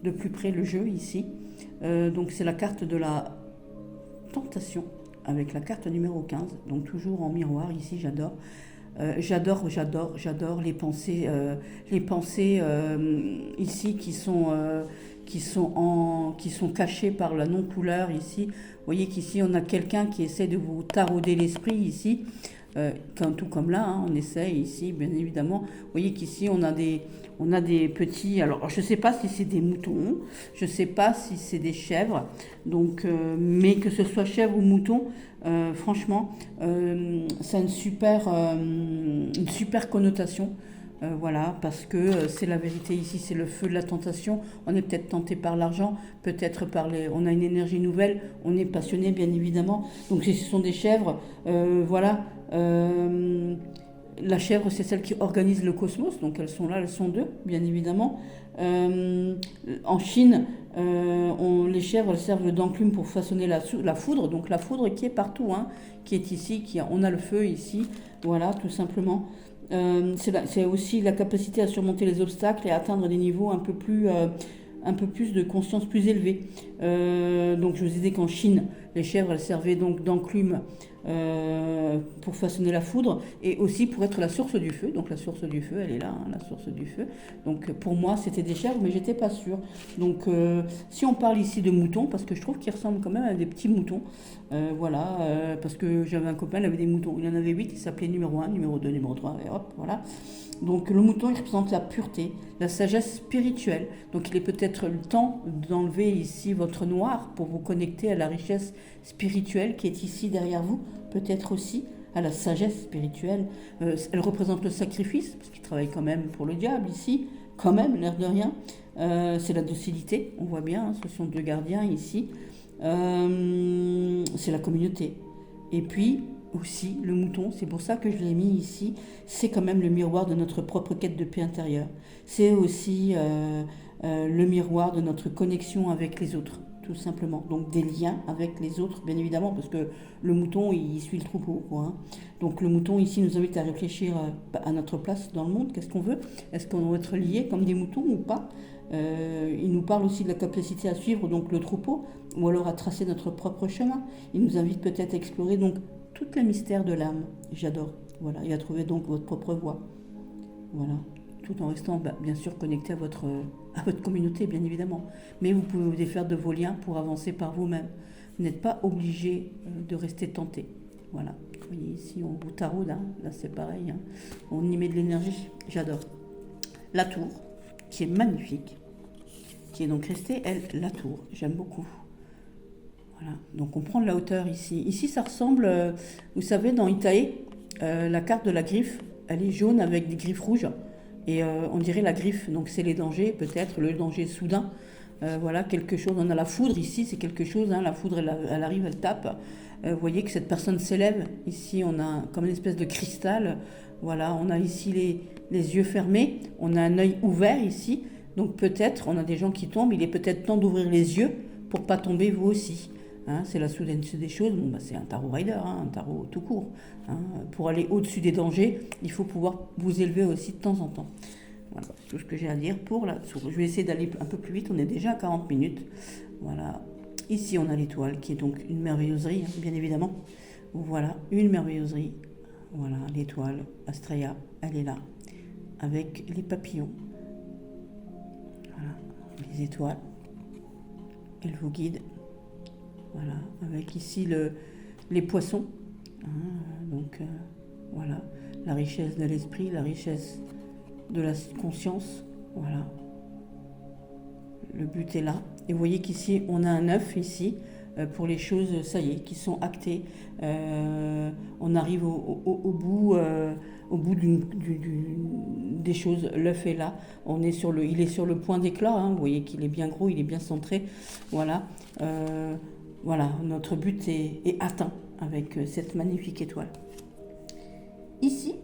de plus près le jeu ici. Donc c'est la carte de la tentation avec la carte numéro 15, donc toujours en miroir ici, j'adore. J'adore les pensées ici qui sont cachées par la non-couleur ici. Vous voyez qu'ici on a quelqu'un qui essaie de vous tarauder l'esprit ici. Tout comme là, hein, on essaye ici, bien évidemment. Vous voyez qu'ici, on a des petits... Alors, je ne sais pas si c'est des moutons, je ne sais pas si c'est des chèvres, donc, mais que ce soit chèvre ou mouton, franchement, ça a une super connotation. Voilà, parce que c'est la vérité ici, c'est le feu de la tentation. On est peut-être tenté par l'argent, peut-être on a une énergie nouvelle, on est passionné bien évidemment. Donc si ce sont des chèvres, voilà. La chèvre, c'est celle qui organise le cosmos, donc elles sont là, elles sont deux, bien évidemment. En Chine, les chèvres elles servent d'enclume pour façonner la foudre, donc la foudre qui est partout, hein, qui est ici, on a le feu ici, voilà, tout simplement. C'est aussi la capacité à surmonter les obstacles et à atteindre des niveaux un peu plus de conscience plus élevés. Donc je vous ai dit qu'en Chine, les chèvres elles servaient donc d'enclume pour façonner la foudre et aussi pour être la source du feu. Donc la source du feu, elle est là, hein, la source du feu. Donc pour moi, c'était des chèvres, mais j'étais pas sûre. Donc si on parle ici de moutons, parce que je trouve qu'ils ressemblent quand même à des petits moutons, voilà, parce que j'avais un copain, il avait des moutons. Il en avait 8, il s'appelait numéro 1, numéro 2, numéro 3, et hop, voilà. Donc le mouton, il représente la pureté, la sagesse spirituelle. Donc il est peut-être le temps d'enlever ici votre noir pour vous connecter à la richesse spirituelle qui est ici derrière vous, peut-être aussi à la sagesse spirituelle. Elle représente le sacrifice, parce qu'il travaille quand même pour le diable ici, quand même, l'air de rien. C'est la docilité, on voit bien, hein, ce sont deux gardiens ici. C'est la communauté. Et puis aussi le mouton, c'est pour ça que je l'ai mis ici, c'est quand même le miroir de notre propre quête de paix intérieure. C'est aussi le miroir de notre connexion avec les autres, tout simplement. Donc des liens avec les autres, bien évidemment, parce que le mouton, il suit le troupeau, quoi, hein. Donc le mouton ici nous invite à réfléchir à notre place dans le monde, qu'est-ce qu'on veut, est-ce qu'on veut être liés comme des moutons ou pas. Il nous parle aussi de la capacité à suivre donc le troupeau, ou alors à tracer notre propre chemin. Il nous invite peut-être à explorer donc tout les mystères de l'âme, j'adore, voilà, et à trouver donc votre propre voie, voilà, tout en restant bien sûr connecté à votre communauté, bien évidemment. Mais vous pouvez vous défaire de vos liens pour avancer par vous-même. Vous n'êtes pas obligé de rester tenté. Voilà. Vous voyez ici, on vous taraude, hein. Là c'est pareil, hein. On y met de l'énergie, j'adore. La tour, qui est magnifique, qui est donc restée, elle, la tour. J'aime beaucoup. Voilà. Donc on prend de la hauteur ici. Ici, ça ressemble, vous savez, dans Itae, la carte de la griffe, elle est jaune avec des griffes rouges. Et on dirait la griffe, donc c'est les dangers, peut-être le danger soudain. Voilà, quelque chose, on a la foudre ici, c'est quelque chose, hein, la foudre elle arrive, elle tape. Vous voyez que cette personne s'élève, ici on a comme une espèce de cristal, voilà, on a ici les yeux fermés, on a un œil ouvert ici, donc peut-être, on a des gens qui tombent, il est peut-être temps d'ouvrir les yeux pour pas tomber vous aussi. Hein, c'est la soudaineté des choses, bon, c'est un tarot rider, hein, un tarot tout court. Hein. Pour aller au-dessus des dangers, il faut pouvoir vous élever aussi de temps en temps. Voilà, c'est tout ce que j'ai à dire pour la tour. Je vais essayer d'aller un peu plus vite, on est déjà à 40 minutes. Voilà. Ici, on a l'étoile, qui est donc une merveilleusserie, hein, bien évidemment. Voilà, une merveilleusserie. Voilà, l'étoile, Astrea, elle est là, avec les papillons. Voilà, les étoiles. Elles vous guident. Voilà, avec ici les poissons. Hein, donc, voilà, la richesse de l'esprit, la richesse de la conscience. Voilà. Le but est là. Et vous voyez qu'ici, on a un œuf ici, pour les choses, ça y est, qui sont actées. On arrive au bout des choses. L'œuf est là. Il est sur le point d'éclat. Hein. Vous voyez qu'il est bien gros, il est bien centré. Voilà. Voilà, notre but est atteint avec cette magnifique étoile. Ici,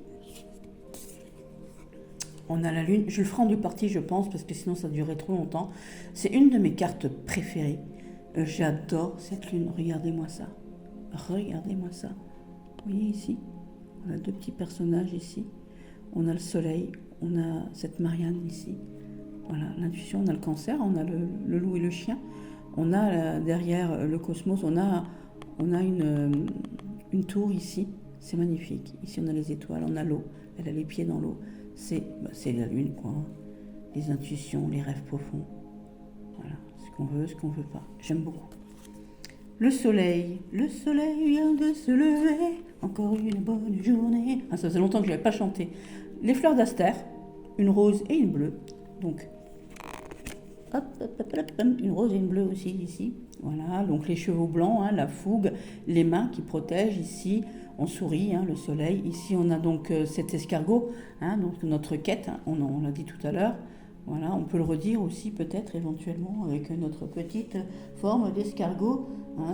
on a la lune. Je le ferai en deux parties, je pense, parce que sinon ça durerait trop longtemps. C'est une de mes cartes préférées. J'adore cette lune. Regardez-moi ça. Regardez-moi ça. Vous voyez ici, on a deux petits personnages ici. On a le soleil, on a cette Marianne ici. Voilà, l'intuition, on a le cancer, on a le loup et le chien. On a derrière le cosmos, on a une tour ici, c'est magnifique. Ici on a les étoiles, on a l'eau, elle a les pieds dans l'eau. C'est la lune, quoi. Les intuitions, les rêves profonds. Voilà, ce qu'on veut, ce qu'on veut pas. J'aime beaucoup. Le soleil vient de se lever, encore une bonne journée. Ah, ça faisait longtemps que je n'avais pas chanté. Les fleurs d'Astère, une rose et une bleue. Donc, une rose et une bleue aussi ici. Voilà, donc les chevaux blancs, hein, la fougue, les mains qui protègent ici. On sourit, hein, le soleil. Ici, on a donc cet escargot, hein, donc notre quête, hein, on l'a dit tout à l'heure. Voilà, on peut le redire aussi peut-être éventuellement avec notre petite forme d'escargot. Hein,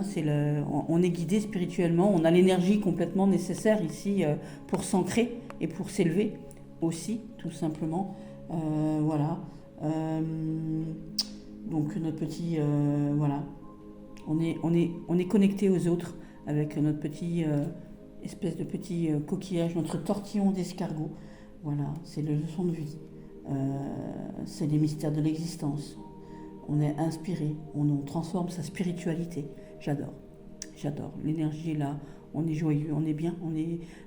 on est guidé spirituellement, on a l'énergie complètement nécessaire ici pour s'ancrer et pour s'élever aussi, tout simplement. Voilà. Donc notre petit, voilà, on est connecté aux autres avec notre petit espèce de petit coquillage, notre tortillon d'escargot. Voilà, c'est le leçon de vie. C'est les mystères de l'existence. On est inspiré, on transforme sa spiritualité. J'adore. L'énergie est là, on est joyeux, on est bien,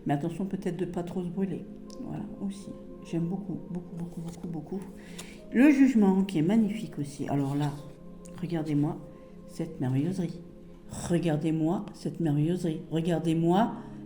mais attention peut-être de ne pas trop se brûler. Voilà, aussi. J'aime beaucoup. Le jugement qui est magnifique aussi. Alors là, regardez-moi cette merveilleusserie. Regardez-moi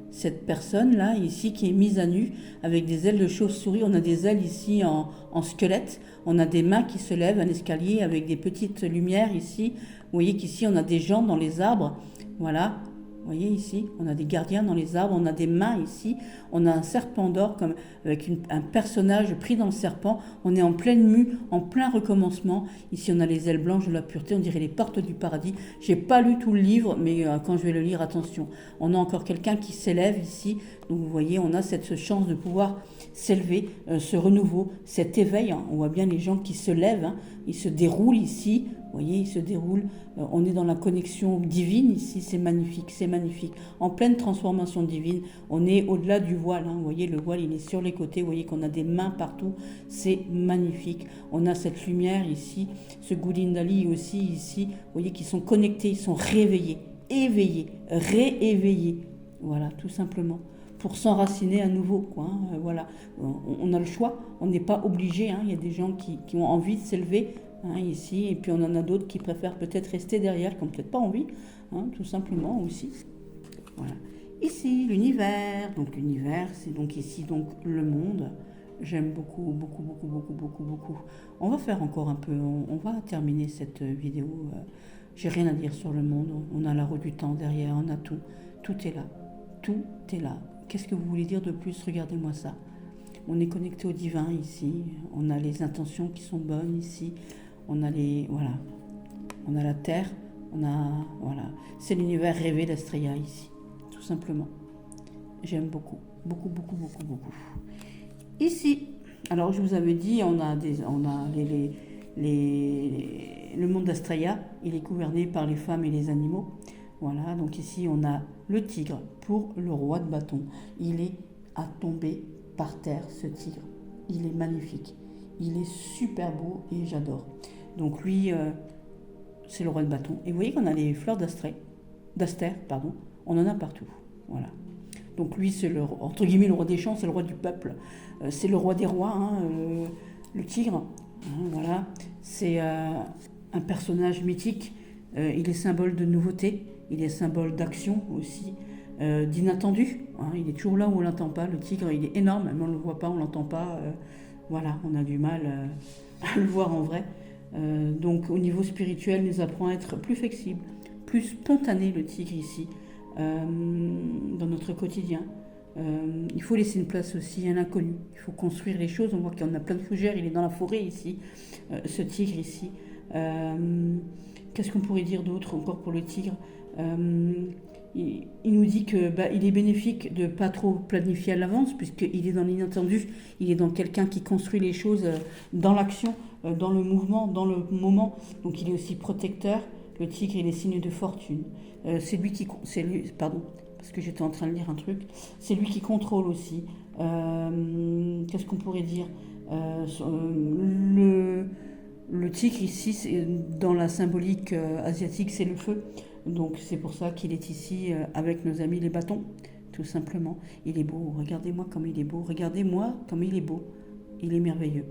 cette personne-là, ici, qui est mise à nu avec des ailes de chauve-souris. On a des ailes ici en squelette. On a des mains qui se lèvent, un escalier avec des petites lumières ici. Vous voyez qu'ici, on a des gens dans les arbres. Voilà. Vous voyez ici, on a des gardiens dans les arbres, on a des mains ici, on a un serpent d'or avec un personnage pris dans le serpent, on est en pleine mue, en plein recommencement. Ici on a les ailes blanches de la pureté, on dirait les portes du paradis. J'ai pas lu tout le livre, mais quand je vais le lire, attention. On a encore quelqu'un qui s'élève ici, donc vous voyez, on a cette chance de pouvoir s'élever, ce renouveau, cet éveil. Hein. On voit bien les gens qui se lèvent, hein. il se déroule ici. Vous voyez, il se déroule. On est dans la connexion divine ici. C'est magnifique, c'est magnifique. En pleine transformation divine. On est au-delà du voile. Hein. Vous voyez, le voile, il est sur les côtés. Vous voyez qu'on a des mains partout. C'est magnifique. On a cette lumière ici. Ce Gulindali aussi ici. Vous voyez qu'ils sont connectés, ils sont réveillés, éveillés, rééveillés. Voilà, tout simplement. Pour s'enraciner à nouveau, quoi. Hein. Voilà, on a le choix, on n'est pas obligé. Hein. Il y a des gens qui ont envie de s'élever, hein, ici, et puis on en a d'autres qui préfèrent peut-être rester derrière, qui n'ont peut-être pas envie, hein, tout simplement aussi. Voilà. Ici, l'univers. Donc l'univers, c'est donc ici donc le monde. J'aime beaucoup, beaucoup, beaucoup, beaucoup, beaucoup, beaucoup. On va faire encore un peu, on va terminer cette vidéo. J'ai rien à dire sur le monde. On a la roue du temps derrière, on a tout. Tout est là. Tout est là. Qu'est-ce que vous voulez dire de plus? Regardez-moi ça. On est connecté au divin ici. On a les intentions qui sont bonnes ici. On a les... Voilà. On a la terre. On a... Voilà. C'est l'univers rêvé d'Astrea ici. Tout simplement. J'aime beaucoup. Beaucoup, beaucoup, beaucoup, beaucoup. Ici. Alors, je vous avais dit, on a le monde d'Astrea. Il est gouverné par les femmes et les animaux. Voilà, donc ici on a le tigre pour le roi de bâton. Il est à tomber par terre, ce tigre. Il est magnifique. Il est super beau et j'adore. Donc lui, c'est le roi de bâton. Et vous voyez qu'on a les fleurs d'Aster, pardon. On en a partout. Voilà. Donc lui, c'est entre guillemets le roi des champs, c'est le roi du peuple. C'est le roi des rois, hein, le tigre. Hein, voilà. C'est un personnage mythique. Il est symbole de nouveauté. Il est symbole d'action aussi, d'inattendu. Hein, il est toujours là où on ne l'entend pas. Le tigre, il est énorme, mais on ne le voit pas, on ne l'entend pas. Voilà, on a du mal à le voir en vrai. Donc au niveau spirituel, il nous apprend à être plus flexible, plus spontané, le tigre ici, dans notre quotidien. Il faut laisser une place aussi à l'inconnu. Il faut construire les choses. On voit qu'il y en a plein de fougères. Il est dans la forêt ici, ce tigre ici. Qu'est-ce qu'on pourrait dire d'autre encore pour le tigre? Il nous dit que il est bénéfique de ne pas trop planifier à l'avance, puisqu'il est dans l'inattendu, il est dans quelqu'un qui construit les choses dans l'action, dans le mouvement, dans le moment. Donc il est aussi protecteur. Le tigre, il est signe de fortune. C'est lui, pardon, parce que j'étais en train de lire un truc. C'est lui qui contrôle aussi. Qu'est-ce qu'on pourrait dire? Le tigre ici, dans la symbolique asiatique, c'est le feu. Donc c'est pour ça qu'il est ici avec nos amis les bâtons, tout simplement. Il est beau, regardez-moi comme il est beau, regardez-moi comme il est beau. Il est merveilleux.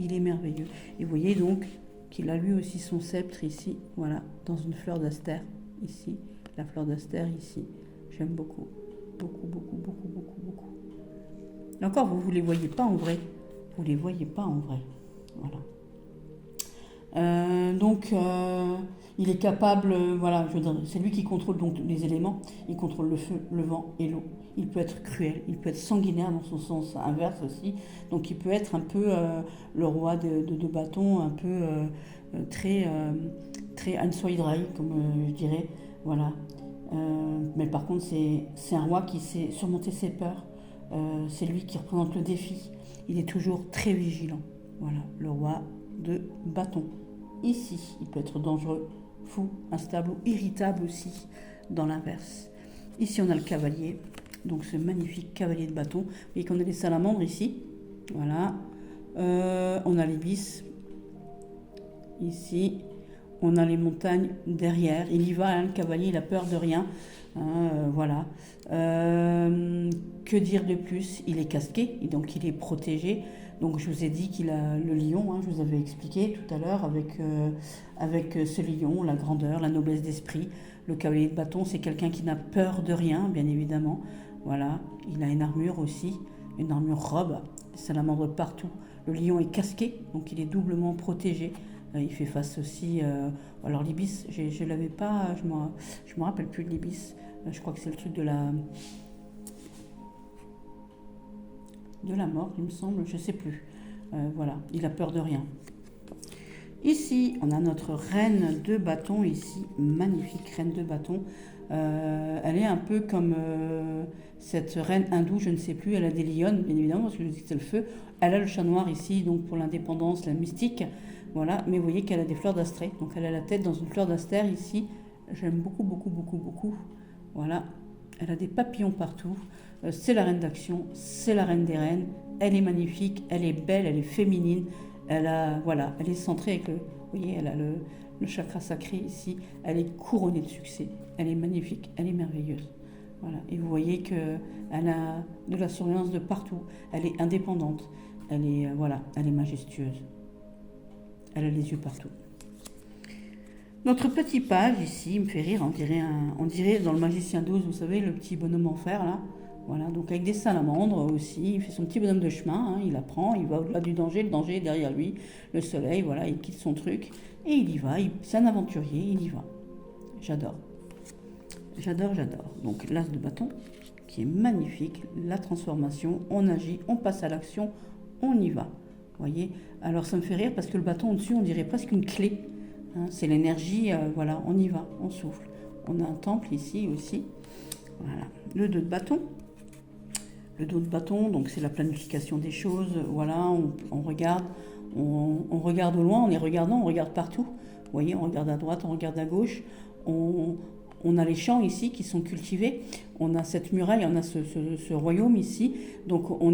Il est merveilleux. Et vous voyez donc qu'il a lui aussi son sceptre ici, voilà, dans une fleur d'Aster, ici. La fleur d'Aster ici. J'aime beaucoup. Beaucoup, beaucoup, beaucoup, beaucoup, beaucoup. Et encore, vous ne les voyez pas en vrai. Vous ne les voyez pas en vrai. Voilà. Il est capable, voilà, je veux dire, c'est lui qui contrôle donc les éléments. Il contrôle le feu, le vent et l'eau. Il peut être cruel, il peut être sanguinaire dans son sens inverse aussi. Donc il peut être un peu le roi de bâton, un peu très Ansoidrai, comme je dirais. Voilà. Mais par contre, c'est un roi qui sait surmonter ses peurs. C'est lui qui représente le défi. Il est toujours très vigilant. Voilà, le roi de bâton. Ici, il peut être dangereux, fou, instable ou irritable aussi, dans l'inverse. Ici, on a le cavalier, donc ce magnifique cavalier de bâton. Vous voyez qu'on a les salamandres ici, voilà. On a l'ibis, ici. On a les montagnes derrière. Il y va, hein, le cavalier, il a peur de rien. Voilà. Que dire de plus? Il est casqué, et donc il est protégé. Donc je vous ai dit qu'il a le lion, hein, je vous avais expliqué tout à l'heure avec ce lion, la grandeur, la noblesse d'esprit. Le cavalier de bâton, c'est quelqu'un qui n'a peur de rien, bien évidemment. Voilà, il a une armure aussi, une armure robe, salamandre partout. Le lion est casqué, donc il est doublement protégé. Il fait face aussi... alors l'ibis, je l'avais pas, je me rappelle plus de l'ibis. Je crois que c'est le truc de la mort, il me semble, je sais plus. Voilà, il a peur de rien. Ici, on a notre reine de bâton, ici, magnifique reine de bâton. Elle est un peu comme cette reine hindoue, je ne sais plus, elle a des lionnes, bien évidemment, parce que je dis que c'est le feu. Elle a le chat noir ici, donc pour l'indépendance, la mystique. Voilà, mais vous voyez qu'elle a des fleurs d'astrée. Donc elle a la tête dans une fleur d'astère ici. J'aime beaucoup, beaucoup, beaucoup, beaucoup. Voilà, elle a des papillons partout. C'est la reine d'action, c'est la reine des reines. Elle est magnifique, elle est belle, elle est féminine. Voilà, elle est centrée avec vous voyez, elle a le chakra sacré ici. Elle est couronnée de succès. Elle est magnifique, elle est merveilleuse. Voilà, et vous voyez qu'elle a de la surveillance de partout. Elle est indépendante. Voilà, elle est majestueuse. Elle a les yeux partout. Notre petit page ici, il me fait rire, on dirait dans le Magicien d'Oz, vous savez, le petit bonhomme en fer là. Voilà, donc avec des salamandres aussi, il fait son petit bonhomme de chemin, hein, il apprend, il va au-delà du danger, le danger est derrière lui, le soleil, voilà, il quitte son truc et il y va, c'est un aventurier, il y va. J'adore. J'adore, j'adore. Donc l'as de bâton, qui est magnifique, la transformation, on agit, on passe à l'action, on y va. Vous voyez. Alors ça me fait rire parce que le bâton au-dessus, on dirait presque une clé. Hein, c'est l'énergie, voilà, on y va, on souffle. On a un temple ici aussi. Voilà. Le dos de bâton. Le dos de bâton, donc c'est la planification des choses. Voilà, on regarde, on regarde au loin, en les regardant, on regarde partout. Vous voyez, on regarde à droite, on regarde à gauche. On a les champs ici qui sont cultivés. On a cette muraille, on a ce royaume ici. Donc on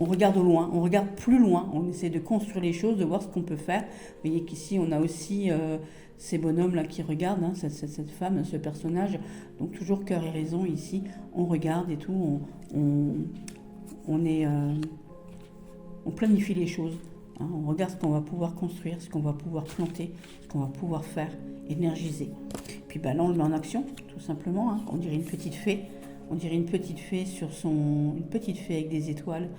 regarde au loin, on regarde plus loin, on essaie de construire les choses, de voir ce qu'on peut faire. Vous voyez qu'ici on a aussi ces bonhommes là qui regardent, hein, cette femme, ce personnage. Donc toujours cœur et raison ici, on regarde et tout, on planifie les choses. Hein, on regarde ce qu'on va pouvoir construire, ce qu'on va pouvoir planter, ce qu'on va pouvoir faire, énergiser. Puis là on le met en action, tout simplement. Hein, on dirait une petite fée. On dirait une petite fée une petite fée avec des étoiles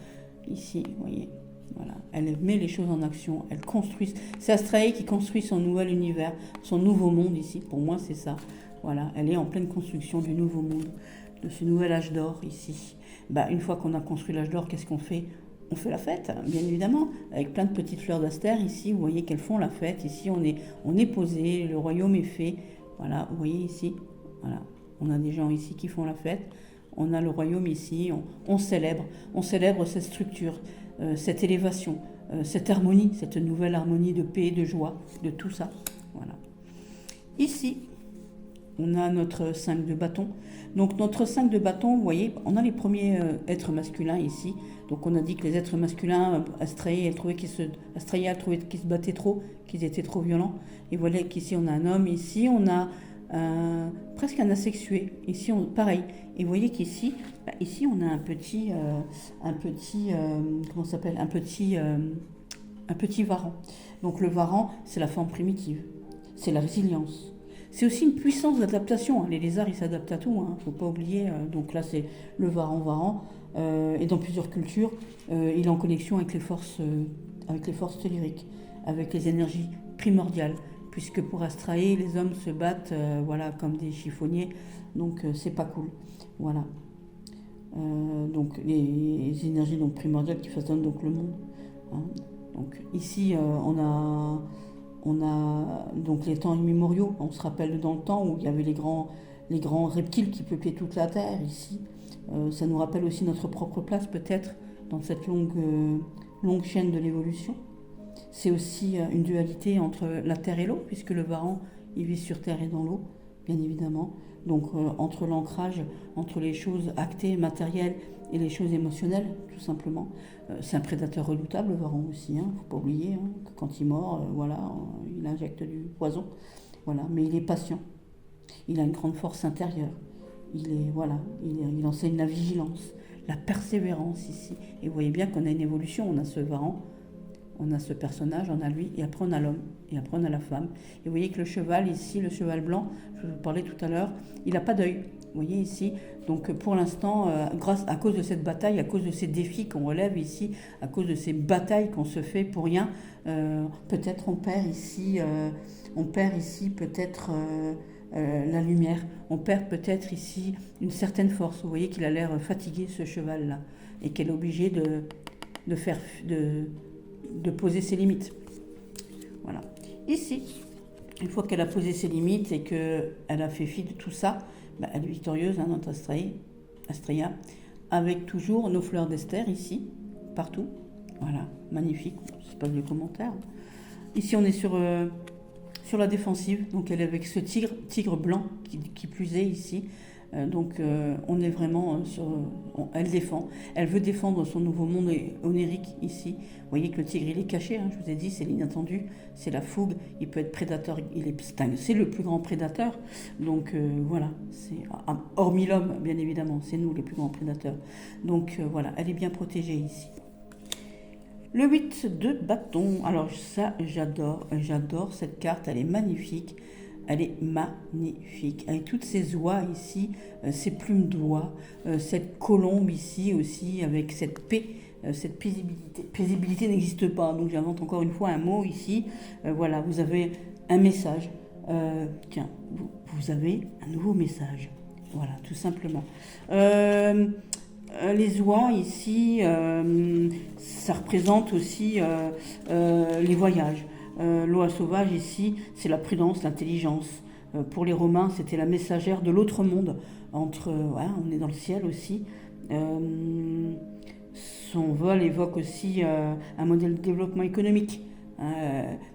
ici, vous voyez. Voilà, elle met les choses en action, elle construit. C'est Astraea qui construit son nouvel univers, son nouveau monde ici. Pour moi, c'est ça. Voilà, elle est en pleine construction du nouveau monde, de ce nouvel âge d'or ici. Une fois qu'on a construit l'âge d'or, qu'est-ce qu'on fait? On fait la fête, bien évidemment, avec plein de petites fleurs d'astère ici. Vous voyez qu'elles font la fête. Ici, on est posé, le royaume est fait. Voilà, vous voyez ici. Voilà. On a des gens ici qui font la fête, on a le royaume ici, on célèbre cette structure, cette élévation, cette harmonie, cette nouvelle harmonie de paix, de joie, de tout ça. Voilà. Ici, on a notre 5 de bâton. Donc notre 5 de bâton, vous voyez, on a les premiers êtres masculins ici. Donc on a dit que les êtres masculins, Astraea, elle trouvait qu'ils se battaient trop, qu'ils étaient trop violents. Et voilà qu'ici on a un homme, ici on a presque un asexué. Ici, pareil. Et vous voyez qu'ici, ici, on a un petit comment ça s'appelle, un petit varan. Donc le varan, c'est la forme primitive, c'est la résilience. C'est aussi une puissance d'adaptation. Hein. Les lézards, ils s'adaptent à tout. Il ne faut pas oublier. Donc là, c'est le varan. Et dans plusieurs cultures, il est en connexion avec les forces telluriques, avec les énergies primordiales. Puisque pour Astraea, les hommes se battent voilà, comme des chiffonniers, donc c'est pas cool. Voilà. Donc les énergies donc, primordiales qui façonnent donc, le monde. Hein. Donc ici, on a donc les temps immémoriaux. On se rappelle dans le temps où il y avait les grands reptiles qui peuplaient toute la Terre. Ici, ça nous rappelle aussi notre propre place peut-être dans cette longue chaîne de l'évolution. C'est aussi une dualité entre la terre et l'eau, puisque le varan, il vit sur terre et dans l'eau, bien évidemment. Donc entre l'ancrage, entre les choses actées, matérielles, et les choses émotionnelles, tout simplement. C'est un prédateur redoutable, le varan aussi, il ne faut pas oublier, hein, que quand il mord, il injecte du poison. Voilà, mais il est patient. Il a une grande force intérieure. Il enseigne la vigilance, la persévérance ici. Et vous voyez bien qu'on a une évolution, on a ce varan. On a ce personnage, on a lui, et après on a l'homme, et après on a la femme. Et vous voyez que le cheval ici, le cheval blanc, je vous parlais tout à l'heure, il n'a pas d'œil. Vous voyez ici, donc pour l'instant, à cause de cette bataille, à cause de ces défis qu'on relève ici, à cause de ces batailles qu'on se fait pour rien, peut-être on perd ici peut-être la lumière, on perd peut-être ici une certaine force. Vous voyez qu'il a l'air fatigué ce cheval-là, et qu'elle est obligée de poser ses limites. Voilà. Ici, une fois qu'elle a posé ses limites et qu'elle a fait fi de tout ça, elle est victorieuse, hein, notre Astraea, avec toujours nos fleurs d'Esther ici, partout. Voilà, magnifique. passe de commentaires. Ici, on est sur la défensive, donc elle est avec ce tigre blanc qui plus est ici. On est vraiment elle défend. Elle veut défendre son nouveau monde onirique ici. Vous voyez que le tigre, il est caché, hein, je vous ai dit, c'est l'inattendu, c'est la fougue. Il peut être prédateur, c'est le plus grand prédateur. Voilà, hormis l'homme, bien évidemment, c'est nous les plus grands prédateurs. Voilà, elle est bien protégée ici. Le 8 de bâton. Alors ça, j'adore cette carte, elle est magnifique. Elle est magnifique, avec toutes ces oies ici, ces plumes d'oies, cette colombe ici aussi, avec cette paix, cette paisibilité. Paisibilité n'existe pas, donc j'invente encore une fois un mot ici. Voilà, vous avez un message. Tiens, vous avez un nouveau message. Voilà, tout simplement. Les oies ici, ça représente aussi les voyages. L'oie sauvage ici, c'est la prudence, l'intelligence. Pour les Romains, c'était la messagère de l'autre monde. On est dans le ciel aussi. Son vol évoque aussi un modèle de développement économique.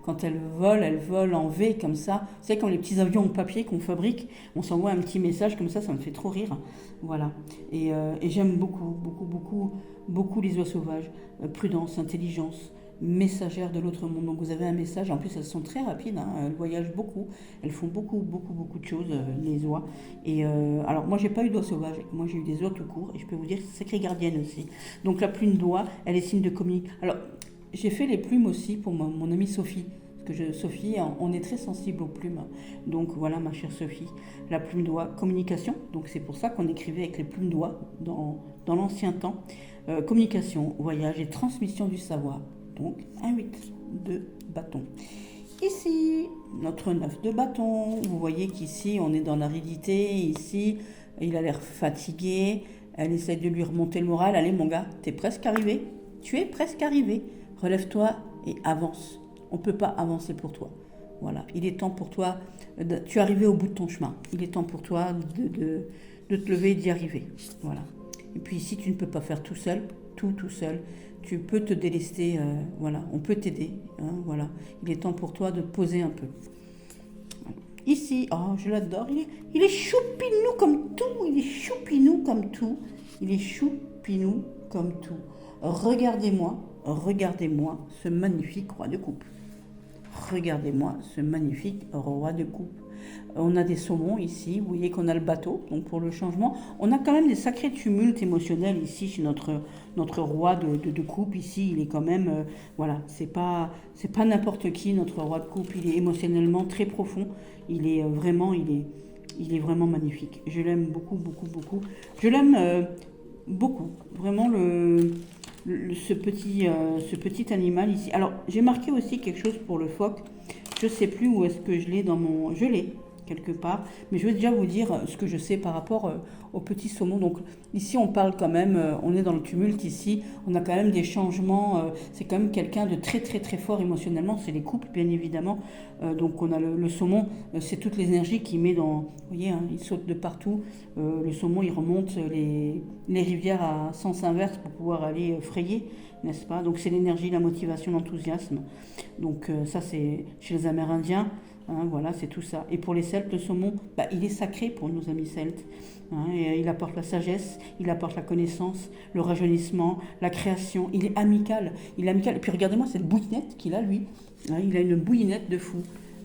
Quand elle vole en V comme ça. Vous savez, quand les petits avions en papier qu'on fabrique, on s'envoie un petit message comme ça me fait trop rire. Voilà. Et j'aime beaucoup les oies sauvages. Prudence, intelligence, messagères de l'autre monde. Donc vous avez un message. En plus, elles sont très rapides. Elles voyagent beaucoup. Elles font beaucoup de choses, les oies. Alors moi, j'ai pas eu d'oies sauvages. Moi, j'ai eu des oies tout court. Et je peux vous dire, sacrée gardienne aussi. Donc la plume d'oie, elle est signe de communication. Alors j'ai fait les plumes aussi pour mon amie Sophie. Parce que Sophie, on est très sensible aux plumes. Donc voilà, ma chère Sophie, la plume d'oie, communication. Donc c'est pour ça qu'on écrivait avec les plumes d'oie dans l'ancien temps. Communication, voyage et transmission du savoir. Donc un 8 de bâton. Ici, notre 9 de bâton. Vous voyez qu'ici, on est dans l'aridité. Ici, il a l'air fatigué. Elle essaie de lui remonter le moral. Allez mon gars, t'es presque arrivé. Tu es presque arrivé. Relève-toi et avance. On ne peut pas avancer pour toi. Voilà, il est temps pour toi, tu es arrivé au bout de ton chemin. Il est temps pour toi de te lever et d'y arriver. Voilà. Et puis ici, tu ne peux pas faire tout seul, tout seul. Tu peux te délester, voilà, on peut t'aider. Voilà. Il est temps pour toi de te poser un peu. Ici, oh, je l'adore, il est choupinou comme tout, il est choupinou comme tout. Il est choupinou comme tout. Regardez-moi ce magnifique roi de coupe. Regardez-moi ce magnifique roi de coupe. On a des saumons ici, vous voyez qu'on a le bateau, donc pour le changement. On a quand même des sacrés tumultes émotionnels ici chez notre roi de coupe. Ici, il est quand même, voilà, c'est pas n'importe qui, notre roi de coupe. Il est émotionnellement très profond. Il est vraiment magnifique. Je l'aime beaucoup. Je l'aime beaucoup. Vraiment ce petit animal ici. Alors, j'ai marqué aussi quelque chose pour le phoque. Je ne sais plus où est-ce que je l'ai Je l'ai quelque part, mais je vais déjà vous dire ce que je sais par rapport au petit saumon. Donc ici, on parle quand même, on est dans le tumulte ici, on a quand même des changements. C'est quand même quelqu'un de très fort émotionnellement. C'est les couples, bien évidemment. Donc on a le saumon, c'est toutes les énergies qu'il met dans. Vous voyez, il saute de partout. Le saumon, il remonte les rivières à sens inverse pour pouvoir aller frayer, n'est-ce pas? Donc c'est l'énergie, la motivation, l'enthousiasme. Donc ça, c'est chez les Amérindiens. Voilà, c'est tout ça. Et pour les Celtes, le saumon, il est sacré pour nos amis Celtes. Et il apporte la sagesse, il apporte la connaissance, le rajeunissement, la création. Il est amical. Et puis regardez-moi cette bouillinette qu'il a, lui. Il a une bouillinette de fou.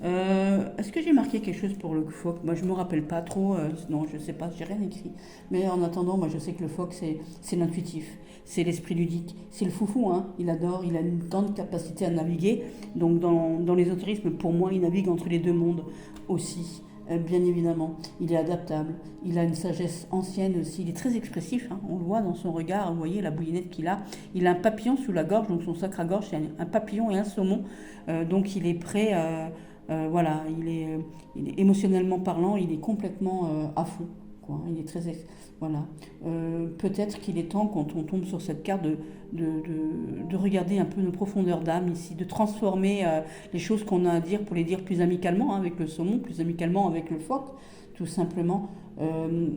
Est-ce que j'ai marqué quelque chose pour le phoque? Moi, je ne me rappelle pas trop. Non, je ne sais pas, j'ai rien écrit. Mais en attendant, moi, je sais que le phoque, c'est l'intuitif. C'est l'esprit ludique. C'est le foufou, il adore, il a une grande capacité à naviguer. Donc, dans l'ésotérisme, pour moi, il navigue entre les deux mondes aussi. Bien évidemment, il est adaptable, il a une sagesse ancienne aussi, il est très expressif, on le voit dans son regard, vous voyez la bouillinette qu'il a. Il a un papillon sous la gorge, donc son sacre à gorge, c'est un papillon et un saumon. Donc il est prêt, voilà, il est émotionnellement parlant, il est complètement à fond. Il est très... Voilà. Peut-être qu'il est temps, quand on tombe sur cette carte, de regarder un peu nos profondeurs d'âme ici, de transformer les choses qu'on a à dire pour les dire plus amicalement avec le saumon, plus amicalement avec le phoque, tout simplement,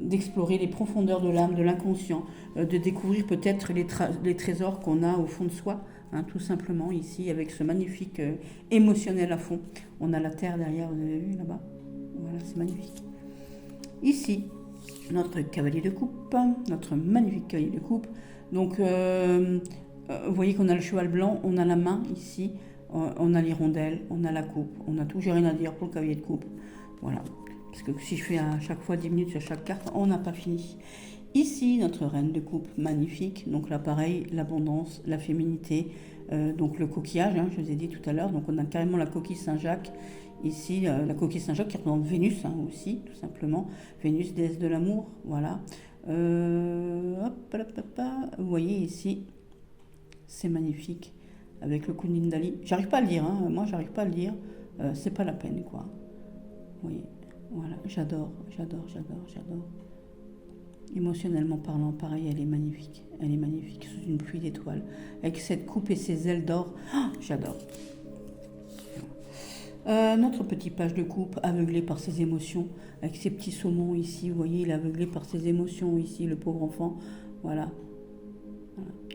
d'explorer les profondeurs de l'âme, de l'inconscient, de découvrir peut-être les trésors qu'on a au fond de soi, hein, tout simplement, ici, avec ce magnifique émotionnel à fond. On a la terre derrière, vous avez vu là-bas? Voilà, c'est magnifique. Ici, notre cavalier de coupe, notre magnifique cavalier de coupe. Donc, vous voyez qu'on a le cheval blanc, on a la main ici, on a l'hirondelle, on a la coupe, on a tout. J'ai rien à dire pour le cavalier de coupe. Voilà. Parce que si je fais à chaque fois 10 minutes sur chaque carte, on n'a pas fini. Ici, notre reine de coupe, magnifique. Donc là, pareil, l'abondance, la féminité, donc le coquillage, hein, je vous ai dit tout à l'heure. Donc on a carrément la coquille Saint-Jacques. Ici, la coquille Saint-Jacques qui représente Vénus hein, aussi, tout simplement. Vénus, déesse de l'amour, voilà. Vous voyez ici, c'est magnifique. Avec le Kundalini. J'arrive pas à le dire, hein. Moi j'arrive pas à le dire. C'est pas la peine, quoi. Vous voyez, voilà, j'adore. Émotionnellement parlant, pareil, elle est magnifique. Elle est magnifique, sous une pluie d'étoiles. Avec cette coupe et ses ailes d'or, j'adore. Notre petit page de coupe, aveuglé par ses émotions, avec ses petits saumons ici, vous voyez, il est aveuglé par ses émotions ici, le pauvre enfant. Voilà.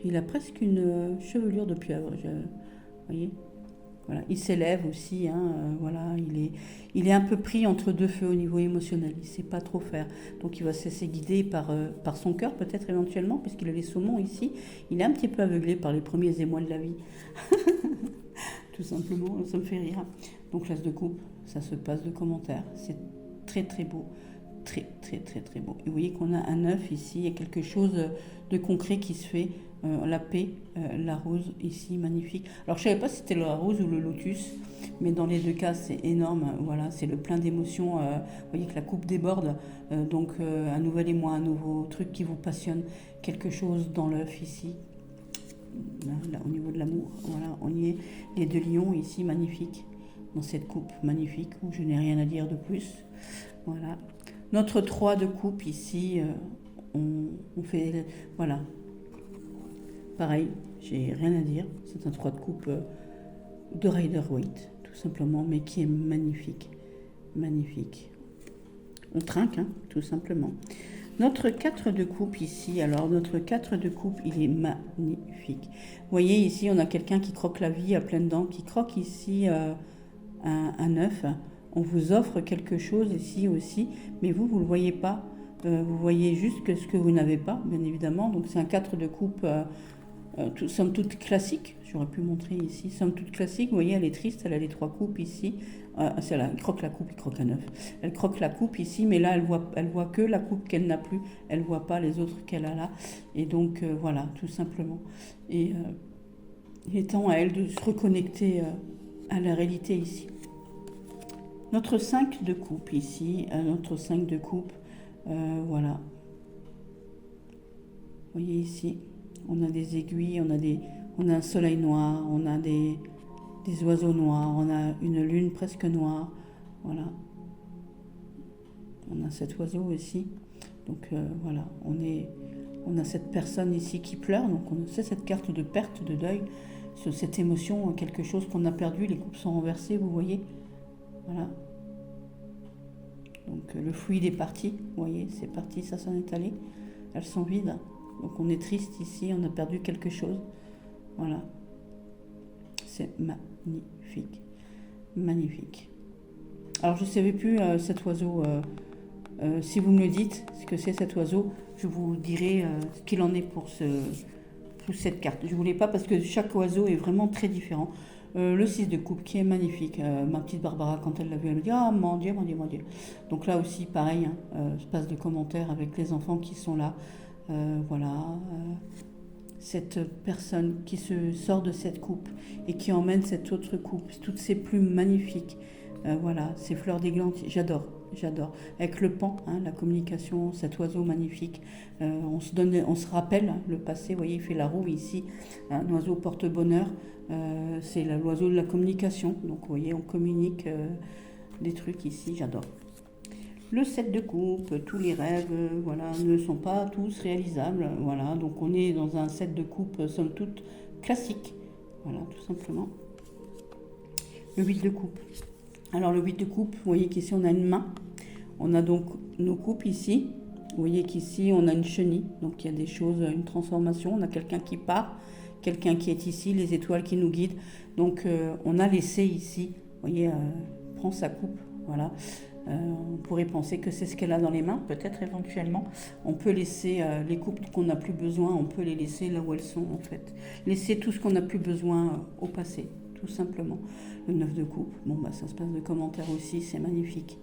Il a presque une chevelure de pieuvre, vous voyez. Voilà, il s'élève aussi, hein, voilà, il est un peu pris entre deux feux au niveau émotionnel, il ne sait pas trop faire. Donc il va se laisser guider par son cœur peut-être éventuellement, puisqu'il a les saumons ici. Il est un petit peu aveuglé par les premiers émois de la vie. Tout simplement, ça me fait rire. Donc l'as de coupe, ça se passe de commentaires. C'est très très beau. Très beau. Et vous voyez qu'on a un œuf ici, il y a quelque chose de concret qui se fait. La paix, la rose ici, magnifique. Alors je ne savais pas si c'était la rose ou le lotus, mais dans les deux cas c'est énorme. Voilà, c'est le plein d'émotions. Vous voyez que la coupe déborde, donc un nouvel émoi, un nouveau truc qui vous passionne, quelque chose dans l'œuf ici. Là, au niveau de l'amour, voilà, on y est. Les deux lions ici, magnifiques, dans cette coupe magnifique où je n'ai rien à dire de plus. Voilà. Notre 3 de coupe ici, on fait, voilà. Pareil, j'ai rien à dire. C'est un 3 de coupe de Rider-Waite, tout simplement, mais qui est magnifique. Magnifique. On trinque, hein, tout simplement. Notre 4 de coupe ici, alors notre 4 de coupe, il est magnifique. Vous voyez ici, on a quelqu'un qui croque la vie à pleines dents, qui croque ici un œuf. On vous offre quelque chose ici aussi, mais vous ne le voyez pas. Vous voyez juste que ce que vous n'avez pas, bien évidemment. Donc c'est un 4 de coupe, somme toute classique. J'aurais pu montrer ici, somme toute classique. Vous voyez, elle est triste, elle a les 3 coupes ici. C'est là, elle croque la coupe, il croque un œuf. Elle croque la coupe ici, mais là, elle voit que la coupe qu'elle n'a plus. Elle ne voit pas les autres qu'elle a là. Et donc, voilà, tout simplement. Et il est temps à elle de se reconnecter à la réalité ici. Notre 5 de coupe ici, notre 5 de coupe, voilà. Vous voyez ici, on a des aiguilles, on a un soleil noir, on a des oiseaux noirs, on a une lune presque noire, voilà. On a cet oiseau ici, donc voilà, on a cette personne ici qui pleure, donc c'est cette carte de perte, de deuil, sur cette émotion, quelque chose qu'on a perdu, les coupes sont renversées, vous voyez, voilà. Donc le fluide est parti, vous voyez, c'est parti, ça s'en est allé, elles sont vides. Donc on est triste ici, on a perdu quelque chose. Voilà. C'est magnifique. Magnifique. Alors je ne savais plus cet oiseau. Si vous me le dites, ce que c'est cet oiseau, je vous dirai ce qu'il en est pour cette carte. Je ne voulais pas parce que chaque oiseau est vraiment très différent. Le 6 de coupe qui est magnifique. Ma petite Barbara, quand elle l'a vu, elle me dit « Ah, mon Dieu, mon Dieu, mon Dieu ». Donc là aussi, pareil, passe de commentaires avec les enfants qui sont là. Voilà, cette personne qui se sort de cette coupe et qui emmène cette autre coupe, toutes ces plumes magnifiques, voilà, ces fleurs d'églantier, j'adore, avec le pan, hein, la communication, cet oiseau magnifique, on se rappelle le passé, vous voyez, il fait la roue ici, un oiseau porte-bonheur, c'est l'oiseau de la communication, donc vous voyez, on communique des trucs ici, j'adore. Le 7 de coupe, tous les rêves, voilà, ne sont pas tous réalisables. Voilà, donc on est dans un 7 de coupe, somme toute, classique. Voilà, tout simplement. Le 8 de coupe. Alors le 8 de coupe, vous voyez qu'ici on a une main. On a donc nos coupes ici. Vous voyez qu'ici on a une chenille. Donc il y a des choses, une transformation. On a quelqu'un qui part, quelqu'un qui est ici, les étoiles qui nous guident. Donc on a laissé ici, vous voyez, prend sa coupe, voilà. On pourrait penser que c'est ce qu'elle a dans les mains, peut-être éventuellement. On peut laisser les coupes qu'on n'a plus besoin, on peut les laisser là où elles sont en fait. Laisser tout ce qu'on n'a plus besoin au passé, tout simplement. Le 9 de coupe, bon bah ça se passe de commentaires aussi, c'est magnifique.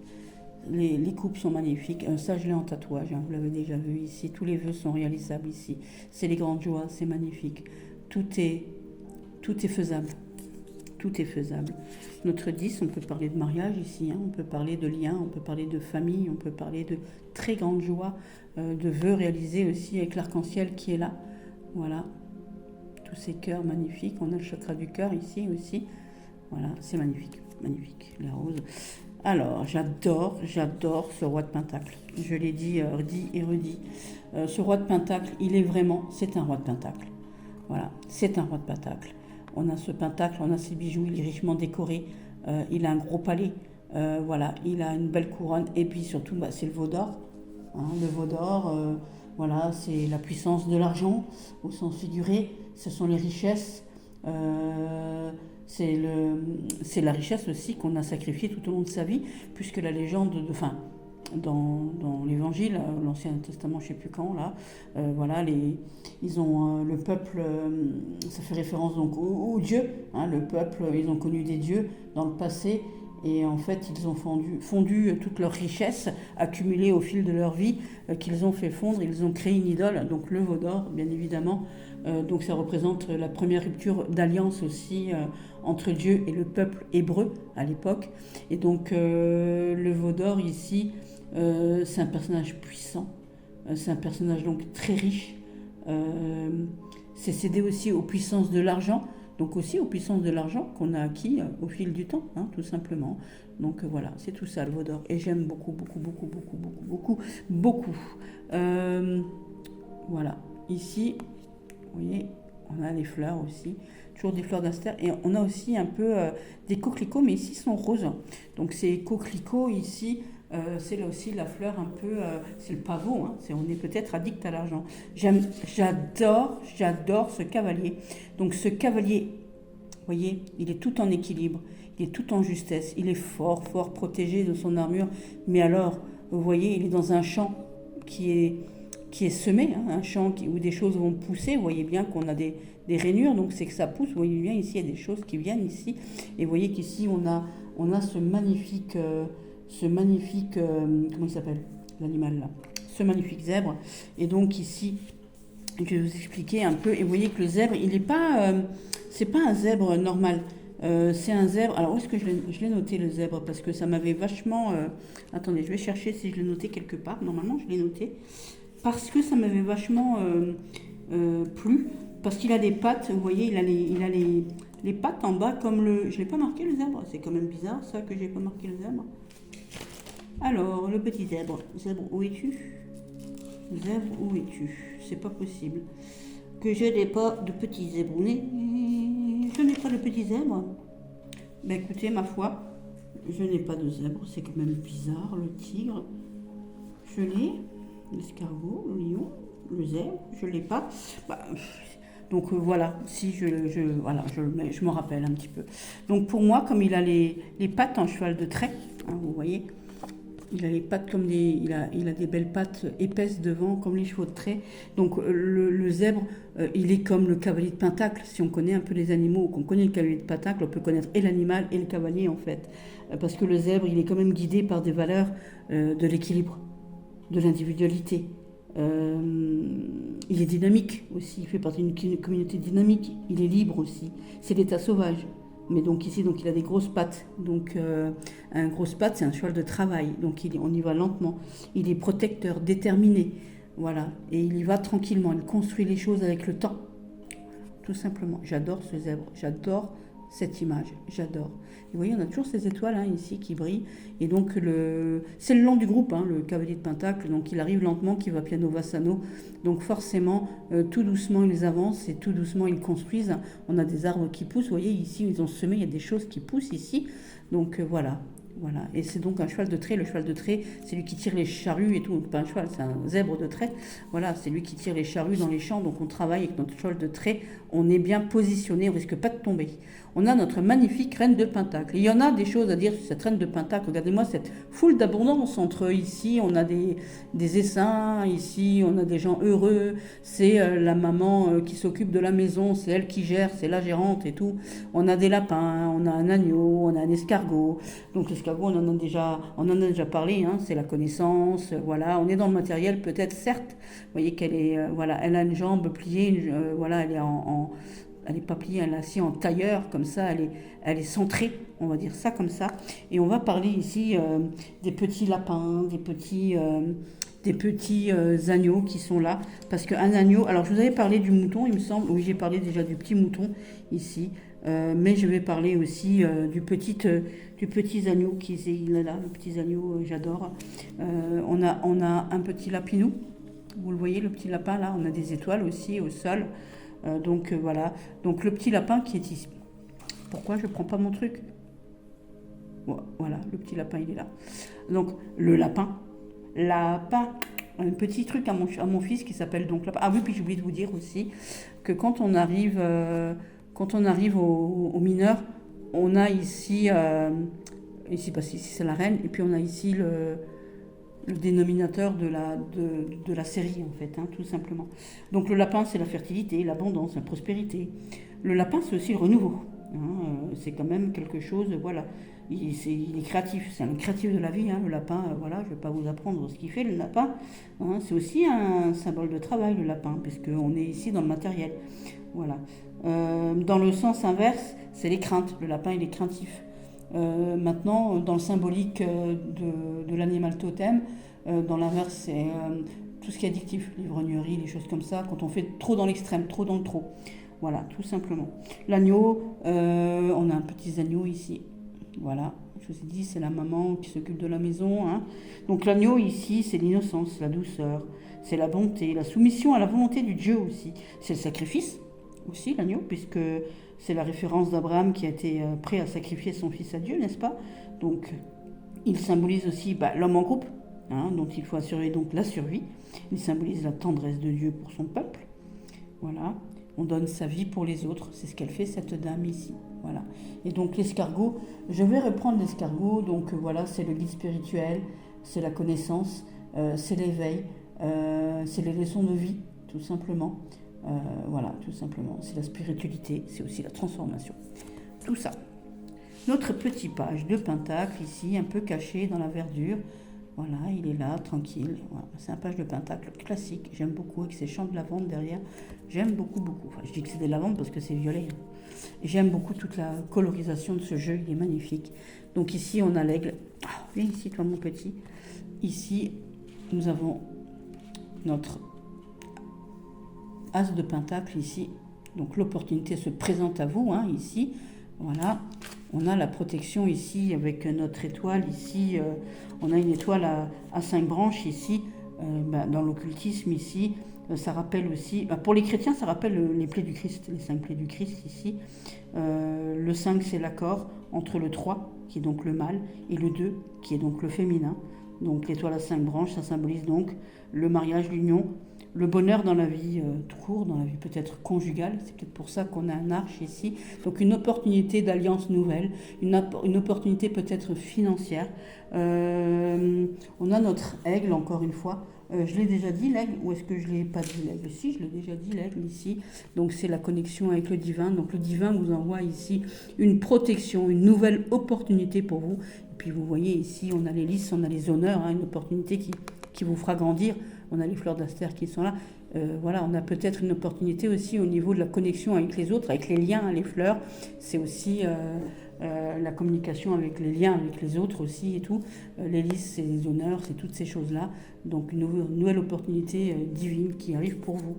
Les coupes sont magnifiques. Ça, je l'ai en tatouage, hein, vous l'avez déjà vu ici. Tous les vœux sont réalisables ici. C'est les grandes joies, c'est magnifique. Tout est faisable. Tout est faisable. Notre 10, on peut parler de mariage ici, hein, on peut parler de liens, on peut parler de famille, on peut parler de très grandes joies, de vœux réalisés aussi avec l'arc-en-ciel qui est là. Voilà. Tous ces cœurs magnifiques. On a le chakra du cœur ici aussi. Voilà, c'est magnifique. Magnifique, la rose. Alors, j'adore ce roi de Pentacle. Je l'ai dit et redit. Ce roi de Pentacle, c'est un roi de Pentacle. Voilà, c'est un roi de Pentacle. On a ce pentacle, on a ses bijoux, il est richement décoré. Il a un gros palais. Voilà, il a une belle couronne. Et puis surtout, c'est le veau d'or. Hein, le veau d'or, voilà, c'est la puissance de l'argent au sens figuré. Ce sont les richesses. C'est la richesse aussi qu'on a sacrifiée tout au long de sa vie, puisque la légende, dans l'évangile, l'Ancien Testament, je ne sais plus quand, là, voilà, ils ont le peuple, ça fait référence donc aux dieux, hein, le peuple, ils ont connu des dieux dans le passé, et en fait, ils ont fondu toute leur richesse accumulée au fil de leur vie, qu'ils ont fait fondre, ils ont créé une idole, donc le veau d'or, bien évidemment. Donc ça représente la première rupture d'alliance aussi entre Dieu et le peuple hébreu à l'époque. Et donc le veau d'or ici, c'est un personnage puissant, c'est un personnage donc très riche. C'est cédé aussi aux puissances de l'argent, donc aussi aux puissances de l'argent qu'on a acquis au fil du temps, hein, tout simplement. Donc voilà, c'est tout ça le veau d'or. Et j'aime beaucoup, beaucoup, beaucoup, beaucoup, beaucoup, beaucoup, beaucoup. Voilà, ici, vous voyez, on a des fleurs aussi, toujours des fleurs d'astère. Et on a aussi un peu des coquelicots, mais ici ils sont roses. Donc ces coquelicots ici, c'est là aussi la fleur un peu, c'est le pavot, hein, on est peut-être addict à l'argent. J'adore ce cavalier. Donc ce cavalier, vous voyez, il est tout en équilibre, il est tout en justesse, il est fort protégé de son armure. Mais alors, vous voyez, il est dans un champ qui est semé, hein, un champ où des choses vont pousser. Vous voyez bien qu'on a des rainures, donc c'est que ça pousse. Vous voyez bien ici, il y a des choses qui viennent ici. Et vous voyez qu'ici, on a ce magnifique, comment il s'appelle, l'animal là, ce magnifique zèbre. Et donc ici, je vais vous expliquer un peu. Et vous voyez que le zèbre, il n'est pas, c'est pas un zèbre normal. C'est un zèbre. Alors où est-ce que je l'ai noté le zèbre? Parce que ça m'avait vachement. Attendez, je vais chercher si je l'ai noté quelque part. Normalement, je l'ai noté. Parce que ça m'avait vachement plu. Parce qu'il a des pattes, vous voyez, il a les pattes en bas comme le. Je ne l'ai pas marqué le zèbre. C'est quand même bizarre ça que j'ai pas marqué le zèbre. Alors, le petit zèbre. Zèbre, où es-tu? Zèbre, où es-tu? C'est pas possible. Que je n'ai pas de petit zèbre. Je n'ai pas de petit zèbre. Ben écoutez, ma foi, je n'ai pas de zèbre. C'est quand même bizarre. Le tigre, je l'ai. L'escargot, le lion, le zèbre, je ne l'ai pas. Donc voilà, si je me rappelle un petit peu. Donc pour moi, comme il a les pattes en cheval de trait, hein, vous voyez, il a les pattes comme il a des belles pattes épaisses devant, comme les chevaux de trait. Donc le zèbre, il est comme le cavalier de Pentacle. Si on connaît un peu les animaux, qu'on connaît le cavalier de Pentacle, on peut connaître et l'animal et le cavalier en fait. Parce que le zèbre, il est quand même guidé par des valeurs de l'équilibre, de l'individualité. Il est dynamique aussi, il fait partie d'une communauté dynamique, il est libre aussi, c'est l'état sauvage. Mais donc ici, donc il a des grosses pattes. Donc un grosse patte, c'est un cheval de travail. Donc on y va lentement. Il est protecteur, déterminé. Voilà. Et il y va tranquillement. Il construit les choses avec le temps. Tout simplement. J'adore ce zèbre. J'adore cette image. J'adore. Et vous voyez, on a toujours ces étoiles hein, ici qui brillent. Et donc c'est le long du groupe, hein, le cavalier de Pentacle. Donc il arrive lentement, qui va piano vassano. Donc forcément, tout doucement, ils avancent et tout doucement, ils construisent. On a des arbres qui poussent. Vous voyez, ici, ils ont semé, il y a des choses qui poussent ici. Donc voilà. Voilà. Et c'est donc un cheval de trait. Le cheval de trait, c'est lui qui tire les charrues et tout. Donc, pas un cheval, c'est un zèbre de trait. Voilà, c'est lui qui tire les charrues dans les champs. Donc on travaille avec notre cheval de trait. on est bien positionné, on risque pas de tomber. On a notre magnifique reine de Pentacle. Il y en a des choses à dire sur cette reine de Pentacle. Regardez-moi cette foule d'abondance entre ici, on a des essaims, ici on a des gens heureux, c'est la maman qui s'occupe de la maison, c'est elle qui gère, c'est la gérante et tout. On a des lapins, on a un agneau, on a un escargot. Donc l'escargot, on en a déjà parlé, hein, c'est la connaissance, voilà. On est dans le matériel peut-être, certes. Vous voyez qu'elle est, voilà, elle a une jambe pliée, voilà, elle n'est pas pliée, elle est assise en tailleur, comme ça, elle est centrée, on va dire ça comme ça. Et on va parler ici des petits lapins, des petits agneaux qui sont là. Parce qu'un agneau, alors je vous avais parlé du mouton, il me semble, oui j'ai parlé déjà du petit mouton ici, mais je vais parler aussi du petit agneau il est là, le petit agneau, j'adore. On a un petit lapinou, vous le voyez, le petit lapin là, on a des étoiles aussi au sol. Donc voilà, donc le petit lapin qui est ici. Pourquoi je prends pas mon truc? Voilà, le petit lapin il est là. Donc le lapin, un petit truc à mon fils qui s'appelle donc lapin. Ah oui, puis j'ai oublié de vous dire aussi que quand on arrive au mineur, on a ici, ici c'est la reine, et puis on a ici le dénominateur de la série, en fait, hein, tout simplement. Donc le lapin, c'est la fertilité, l'abondance, la prospérité. Le lapin, c'est aussi le renouveau. Hein, c'est quand même quelque chose, voilà. Il est créatif, c'est un créatif de la vie, hein, le lapin, voilà, je ne vais pas vous apprendre ce qu'il fait, le lapin. Hein, c'est aussi un symbole de travail, le lapin, puisqu'on est ici dans le matériel. Voilà. Dans le sens inverse, c'est les craintes. Le lapin, il est craintif. Maintenant, dans le symbolique de l'animal totem, dans l'inverse, c'est tout ce qui est addictif, l'ivrognerie, les choses comme ça, quand on fait trop dans l'extrême, trop dans le trop. Voilà, tout simplement. L'agneau, on a un petit agneau ici. Voilà, je vous ai dit, c'est la maman qui s'occupe de la maison. Hein. Donc l'agneau ici, c'est l'innocence, la douceur, c'est la bonté, la soumission à la volonté du Dieu aussi. C'est le sacrifice aussi, l'agneau, puisque c'est la référence d'Abraham qui a été prêt à sacrifier son fils à Dieu, n'est-ce pas? Donc, il symbolise aussi l'homme en groupe, hein, dont il faut assurer donc la survie. Il symbolise la tendresse de Dieu pour son peuple. Voilà, on donne sa vie pour les autres, c'est ce qu'elle fait cette dame ici. Voilà. Et donc l'escargot, je vais reprendre l'escargot, donc voilà, c'est le guide spirituel, c'est la connaissance, c'est l'éveil, c'est les leçons de vie, tout simplement. Voilà, tout simplement. C'est la spiritualité, c'est aussi la transformation. Tout ça. Notre petit page de Pentacle ici, un peu caché dans la verdure. Voilà, il est là, tranquille. Voilà. C'est un page de Pentacle classique. J'aime beaucoup, avec ses champs de lavande derrière. J'aime beaucoup, beaucoup. Enfin, je dis que c'est des lavandes parce que c'est violet. Et j'aime beaucoup toute la colorisation de ce jeu, il est magnifique. Donc ici, on a l'aigle. Ah, viens ici, toi, mon petit. Ici, nous avons notre As de Pentacle ici, donc l'opportunité se présente à vous, hein, ici, voilà, on a la protection ici avec notre étoile, ici, on a une étoile à 5 branches ici, dans l'occultisme ici, ça rappelle aussi, pour les chrétiens ça rappelle les plaies du Christ, les 5 plaies du Christ ici, le 5 c'est l'accord entre le 3 qui est donc le mâle et le 2 qui est donc le féminin, donc l'étoile à 5 branches ça symbolise donc le mariage, l'union, le bonheur dans la vie tout court, dans la vie peut-être conjugale, c'est peut-être pour ça qu'on a un arche ici. Donc une opportunité d'alliance nouvelle, une opportunité peut-être financière. On a notre aigle, encore une fois. Je l'ai déjà dit, l'aigle, ou est-ce que je ne l'ai pas dit, l'aigle? Si, je l'ai déjà dit, l'aigle, ici. Donc c'est la connexion avec le divin. Donc le divin vous envoie ici une protection, une nouvelle opportunité pour vous. Et puis vous voyez ici, on a les lys, on a les honneurs, hein, une opportunité qui vous fera grandir. On a les fleurs d'Astère qui sont là. Voilà, on a peut-être une opportunité aussi au niveau de la connexion avec les autres, avec les liens, les fleurs. C'est aussi la communication avec les liens avec les autres aussi et tout. Les lys, c'est les honneurs, c'est toutes ces choses-là. Donc une nouvelle opportunité divine qui arrive pour vous.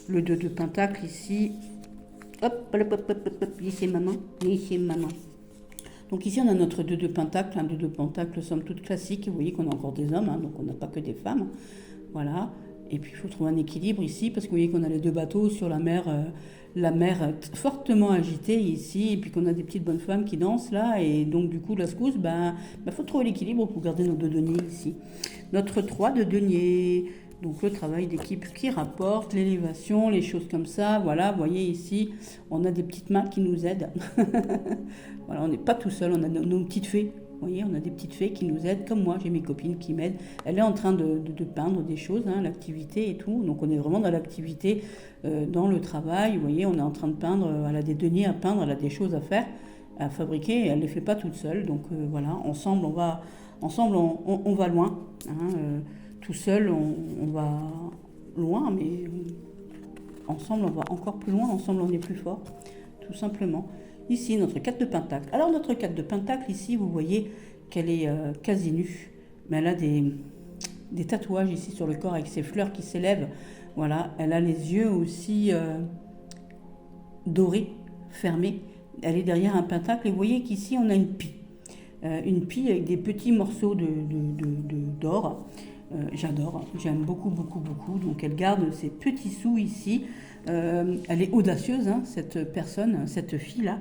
Le 2 de Pentacle ici. Hop, ici maman, ici maman. Donc ici on a notre 2 de Pentacle, un 2 de Pentacle somme toute classique. Vous voyez qu'on a encore des hommes, hein, donc on n'a pas que des femmes. Voilà, et puis il faut trouver un équilibre ici, parce que vous voyez qu'on a les 2 bateaux sur la mer fortement agitée ici, et puis qu'on a des petites bonnes femmes qui dansent là, et donc du coup la secousse, faut trouver l'équilibre pour garder nos 2 deniers ici. Notre 3 de denier, Donc le travail d'équipe qui rapporte, l'élévation, les choses comme ça. Voilà, vous voyez ici, on a des petites mains qui nous aident. Voilà, on n'est pas tout seul, on a nos petites fées. Vous voyez, on a des petites fées qui nous aident, comme moi, j'ai mes copines qui m'aident. Elle est en train de peindre des choses, hein, l'activité et tout. Donc on est vraiment dans l'activité, dans le travail. Vous voyez, on est en train de peindre, elle a des deniers à peindre, elle a des choses à faire, à fabriquer, et elle ne les fait pas toute seule. Donc voilà, ensemble, on va loin. Hein, tout seul, on va loin, mais ensemble, on va encore plus loin. Ensemble, on est plus fort, tout simplement. Ici, notre 4 de pentacle. Alors, notre 4 de pentacle, ici, vous voyez qu'elle est quasi nue. Mais elle a des tatouages ici sur le corps avec ses fleurs qui s'élèvent. Voilà, elle a les yeux aussi dorés, fermés. Elle est derrière un pentacle. Et vous voyez qu'ici, on a une pie. Une pie avec des petits morceaux d'or. J'adore, j'aime beaucoup, beaucoup, beaucoup. Donc elle garde ses petits sous ici. Elle est audacieuse, hein, cette personne, cette fille-là,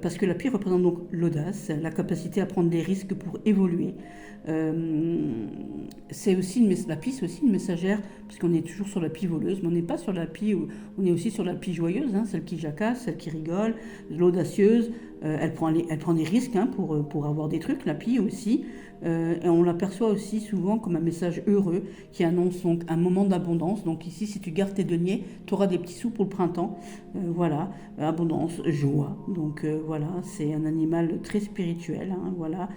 parce que la pie représente donc l'audace, la capacité à prendre des risques pour évoluer. C'est aussi la pie, c'est aussi une messagère, puisqu'on est toujours sur la pie voleuse, mais on n'est pas sur la pie, on est aussi sur la pie joyeuse, hein, celle qui jacasse, celle qui rigole, l'audacieuse. Elle prend des risques, hein, pour avoir des trucs, la pie aussi. Et on l'aperçoit aussi souvent comme un message heureux qui annonce donc un moment d'abondance. Donc ici, si tu gardes tes deniers, tu auras des petits sous pour le printemps. Voilà, abondance, joie. Donc voilà, c'est un animal très spirituel. Hein, voilà.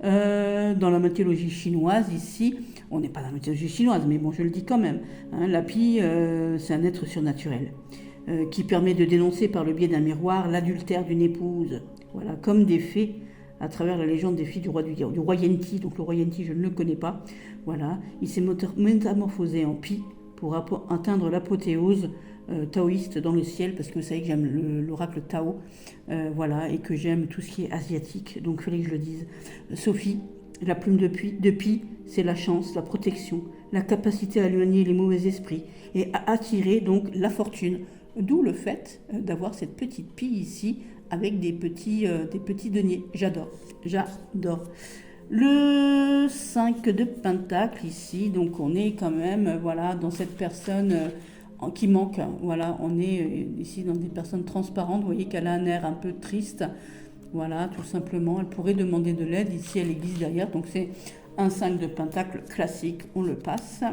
Dans la mythologie chinoise, ici, on n'est pas dans la mythologie chinoise, mais bon, je le dis quand même. Hein, la pie, c'est un être surnaturel qui permet de dénoncer par le biais d'un miroir l'adultère d'une épouse. Voilà, comme des fées à travers la légende des filles du roi Yenti. Donc le roi Yenti, je ne le connais pas. Voilà, il s'est métamorphosé en pie pour atteindre l'apothéose taoïste dans le ciel, parce que vous savez que j'aime l'oracle Tao, voilà, et que j'aime tout ce qui est asiatique. Donc il fallait que je le dise. Sophie, la plume de pie, c'est la chance, la protection, la capacité à éloigner les mauvais esprits et à attirer donc la fortune. D'où le fait d'avoir cette petite pie ici avec des petits deniers. J'adore. Le 5 de pentacle ici, donc on est quand même voilà, dans cette personne qui manque. Voilà, on est ici dans des personnes transparentes. Vous voyez qu'elle a un air un peu triste. Voilà, tout simplement. Elle pourrait demander de l'aide. Ici, elle existe derrière. Donc c'est un 5 de pentacle classique. On le passe.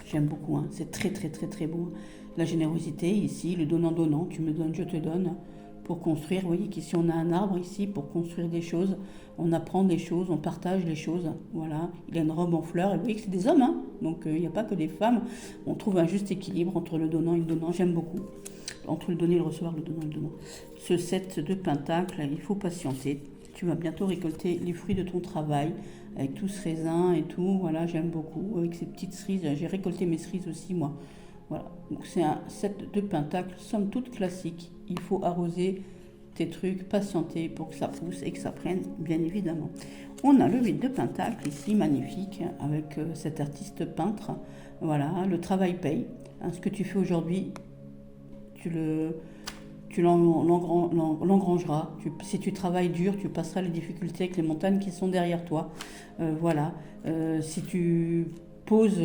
J'aime beaucoup. Hein. C'est très, très, très, très beau. La générosité ici, le donnant-donnant. Tu me donnes, je te donne. Pour construire, vous voyez qu'ici on a un arbre ici pour construire des choses, on apprend des choses, on partage les choses, voilà. Il a une robe en fleurs, et vous voyez que c'est des hommes, hein, donc il n'y a pas que des femmes. On trouve un juste équilibre entre le donnant et le donnant, j'aime beaucoup. Entre le donner et le recevoir, le donnant et le donnant. Ce 7 de pentacle, il faut patienter. Tu vas bientôt récolter les fruits de ton travail, avec tout ce raisin et tout, voilà, j'aime beaucoup. Avec ces petites cerises, j'ai récolté mes cerises aussi, moi. Voilà, donc c'est un 7 de pentacle, somme toute classique. Il faut arroser tes trucs, patienter pour que ça pousse et que ça prenne, bien évidemment. On a le 8 de pentacle ici, magnifique, avec cet artiste peintre. Voilà, le travail paye. Hein, ce que tu fais aujourd'hui, tu l'engrangeras. Si tu travailles dur, tu passeras les difficultés avec les montagnes qui sont derrière toi. Voilà, si tu poses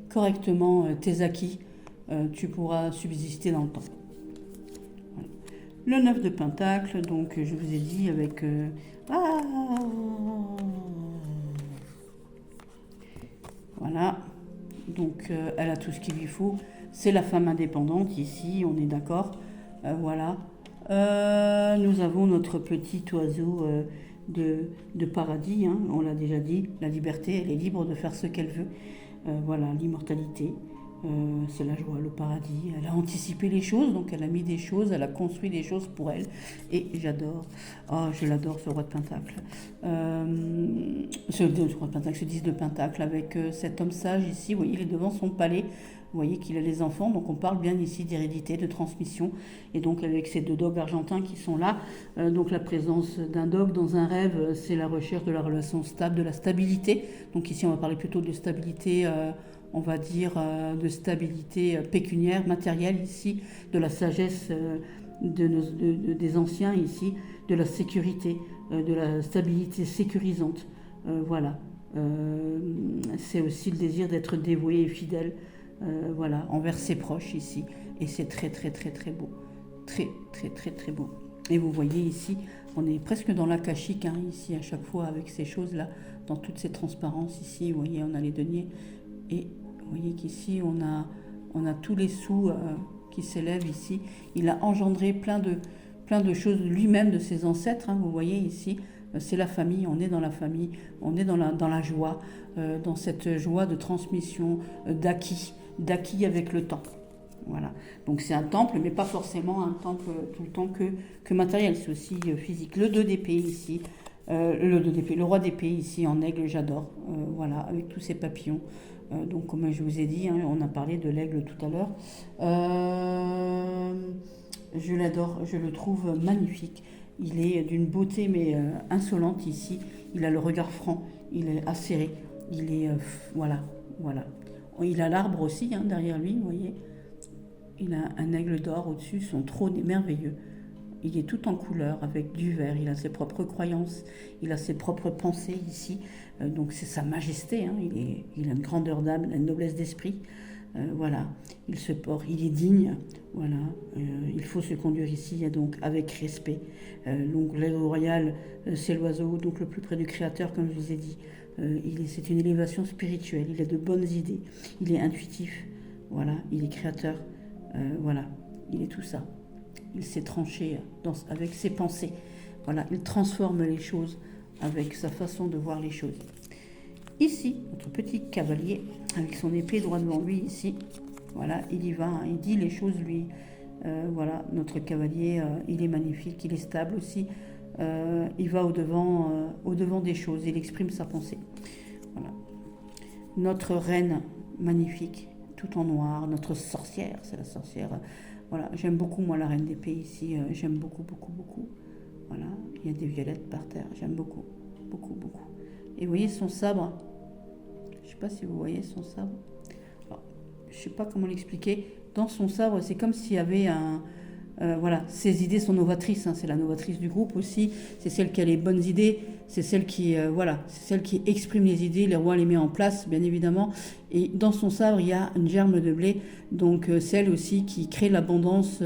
correctement tes acquis, tu pourras subsister dans le temps. Voilà. Le 9 de pentacle, donc je vous ai dit avec... Voilà, donc elle a tout ce qu'il lui faut. C'est la femme indépendante ici, on est d'accord. Voilà. Nous avons notre petit oiseau de paradis, hein, on l'a déjà dit. La liberté, elle est libre de faire ce qu'elle veut. Voilà, l'immortalité. C'est la joie, le paradis. Elle a anticipé les choses, donc elle a mis des choses, elle a construit des choses pour elle. Et j'adore. Oh, je l'adore, ce roi de pentacle. Ce 10 de pentacle avec cet homme sage ici. Vous voyez, il est devant son palais. Vous voyez qu'il a les enfants, donc on parle bien ici d'hérédité, de transmission. Et donc avec ces deux dogs argentins qui sont là, donc la présence d'un dog dans un rêve, c'est la recherche de la relation stable, de la stabilité. Donc ici on va parler plutôt de stabilité, on va dire de stabilité pécuniaire, matérielle ici, de la sagesse des anciens ici, de la sécurité, de la stabilité sécurisante. Voilà. C'est aussi le désir d'être dévoué et fidèle, voilà, envers ses proches ici. Et c'est très très très très beau. Très très très très beau. Et vous voyez ici, on est presque dans l'akashique, hein, ici à chaque fois avec ces choses-là, dans toutes ces transparences ici. Vous voyez, on a les deniers. Et vous voyez qu'ici, on a tous les sous qui s'élèvent ici. Il a engendré plein de choses lui-même de ses ancêtres. Hein, vous voyez ici, c'est la famille, on est dans la famille, on est dans la joie, dans cette joie de transmission, d'acquis avec le temps. Voilà. Donc c'est un temple, mais pas forcément un temple tout le temps que matériel, c'est aussi physique. Le 2 d'épée ici, le roi d'épée ici en aigle, j'adore, voilà, avec tous ces papillons. Donc comme je vous ai dit, hein, on a parlé de l'aigle tout à l'heure. Je l'adore, je le trouve magnifique. Il est d'une beauté mais insolente ici. Il a le regard franc, il est acéré, il est voilà. Il a l'arbre aussi hein, derrière lui, vous voyez. Il a un aigle d'or au-dessus, son trône est merveilleux. Il est tout en couleur, avec du vert, il a ses propres croyances, il a ses propres pensées ici. Donc c'est sa majesté, hein. Il a une grandeur d'âme, une noblesse d'esprit. Voilà, il se porte, il est digne. Voilà, il faut se conduire ici donc avec respect. Donc l'aigle royal, c'est l'oiseau donc le plus près du Créateur, comme je vous ai dit. C'est une élévation spirituelle, il a de bonnes idées, il est intuitif. Voilà, il est créateur. Voilà, il est tout ça. Il s'est tranché avec ses pensées. Voilà, il transforme les choses avec sa façon de voir les choses. Ici, notre petit cavalier, avec son épée droit devant lui, ici, voilà, il y va, hein, il dit les choses, lui. Voilà, notre cavalier, il est magnifique, il est stable aussi. Il va au-devant des choses, il exprime sa pensée. Voilà. Notre reine, magnifique, tout en noir, notre sorcière, c'est la sorcière. Voilà, j'aime beaucoup moi la reine d'épée ici, j'aime beaucoup. Voilà, il y a des violettes par terre, j'aime beaucoup. Et vous voyez son sabre, je ne sais pas si vous voyez son sabre. Alors, je ne sais pas comment l'expliquer. Dans son sabre, c'est comme s'il y avait voilà, ses idées sont novatrices, hein, c'est la novatrice du groupe aussi, c'est celle qui a les bonnes idées, c'est celle qui, voilà, c'est celle qui exprime les idées, les rois les met en place, bien évidemment. Et dans son sabre, il y a une germe de blé, donc celle aussi qui crée l'abondance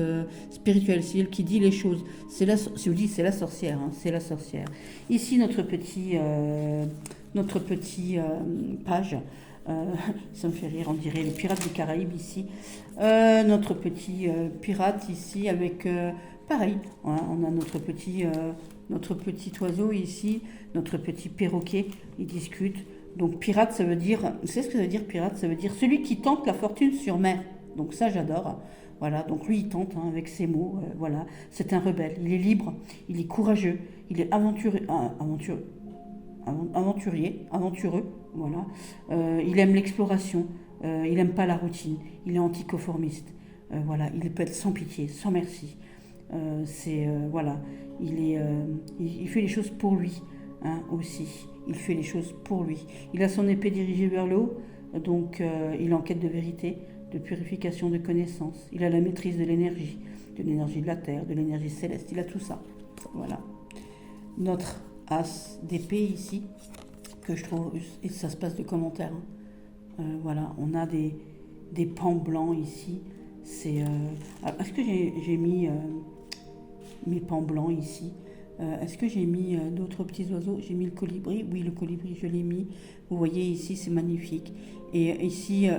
spirituelle, c'est elle qui dit les choses. C'est la sorcière, hein, c'est la sorcière. Ici, notre petit page. Ça me fait rire, on dirait les pirates des Caraïbes ici. Notre petit pirate ici avec pareil, hein, on a notre petit oiseau ici, notre petit perroquet, il discute. Donc pirate, ça veut dire, vous savez ce que ça veut dire pirate? Ça veut dire celui qui tente la fortune sur mer. Donc ça j'adore. Voilà, donc lui il tente hein, avec ses mots. Voilà, c'est un rebelle, il est libre, il est courageux, il est aventureux. Aventureux, voilà. Il aime l'exploration, il n'aime pas la routine, il est anticonformiste, voilà, il peut être sans pitié, sans merci. Voilà, il fait les choses pour lui, hein, aussi. Il fait les choses pour lui. Il a son épée dirigée vers le haut, donc il est en quête de vérité, de purification, de connaissance. Il a la maîtrise de l'énergie de la terre, de l'énergie céleste. Il a tout ça, voilà. Notre as d'épée ici, que je trouve, et ça se passe de commentaires. Hein. Voilà, on a des pans blancs ici. Est-ce que j'ai mis mes pans blancs ici? Est-ce que j'ai mis d'autres petits oiseaux? J'ai mis le colibri. Oui, le colibri, je l'ai mis. Vous voyez ici, c'est magnifique. Et ici,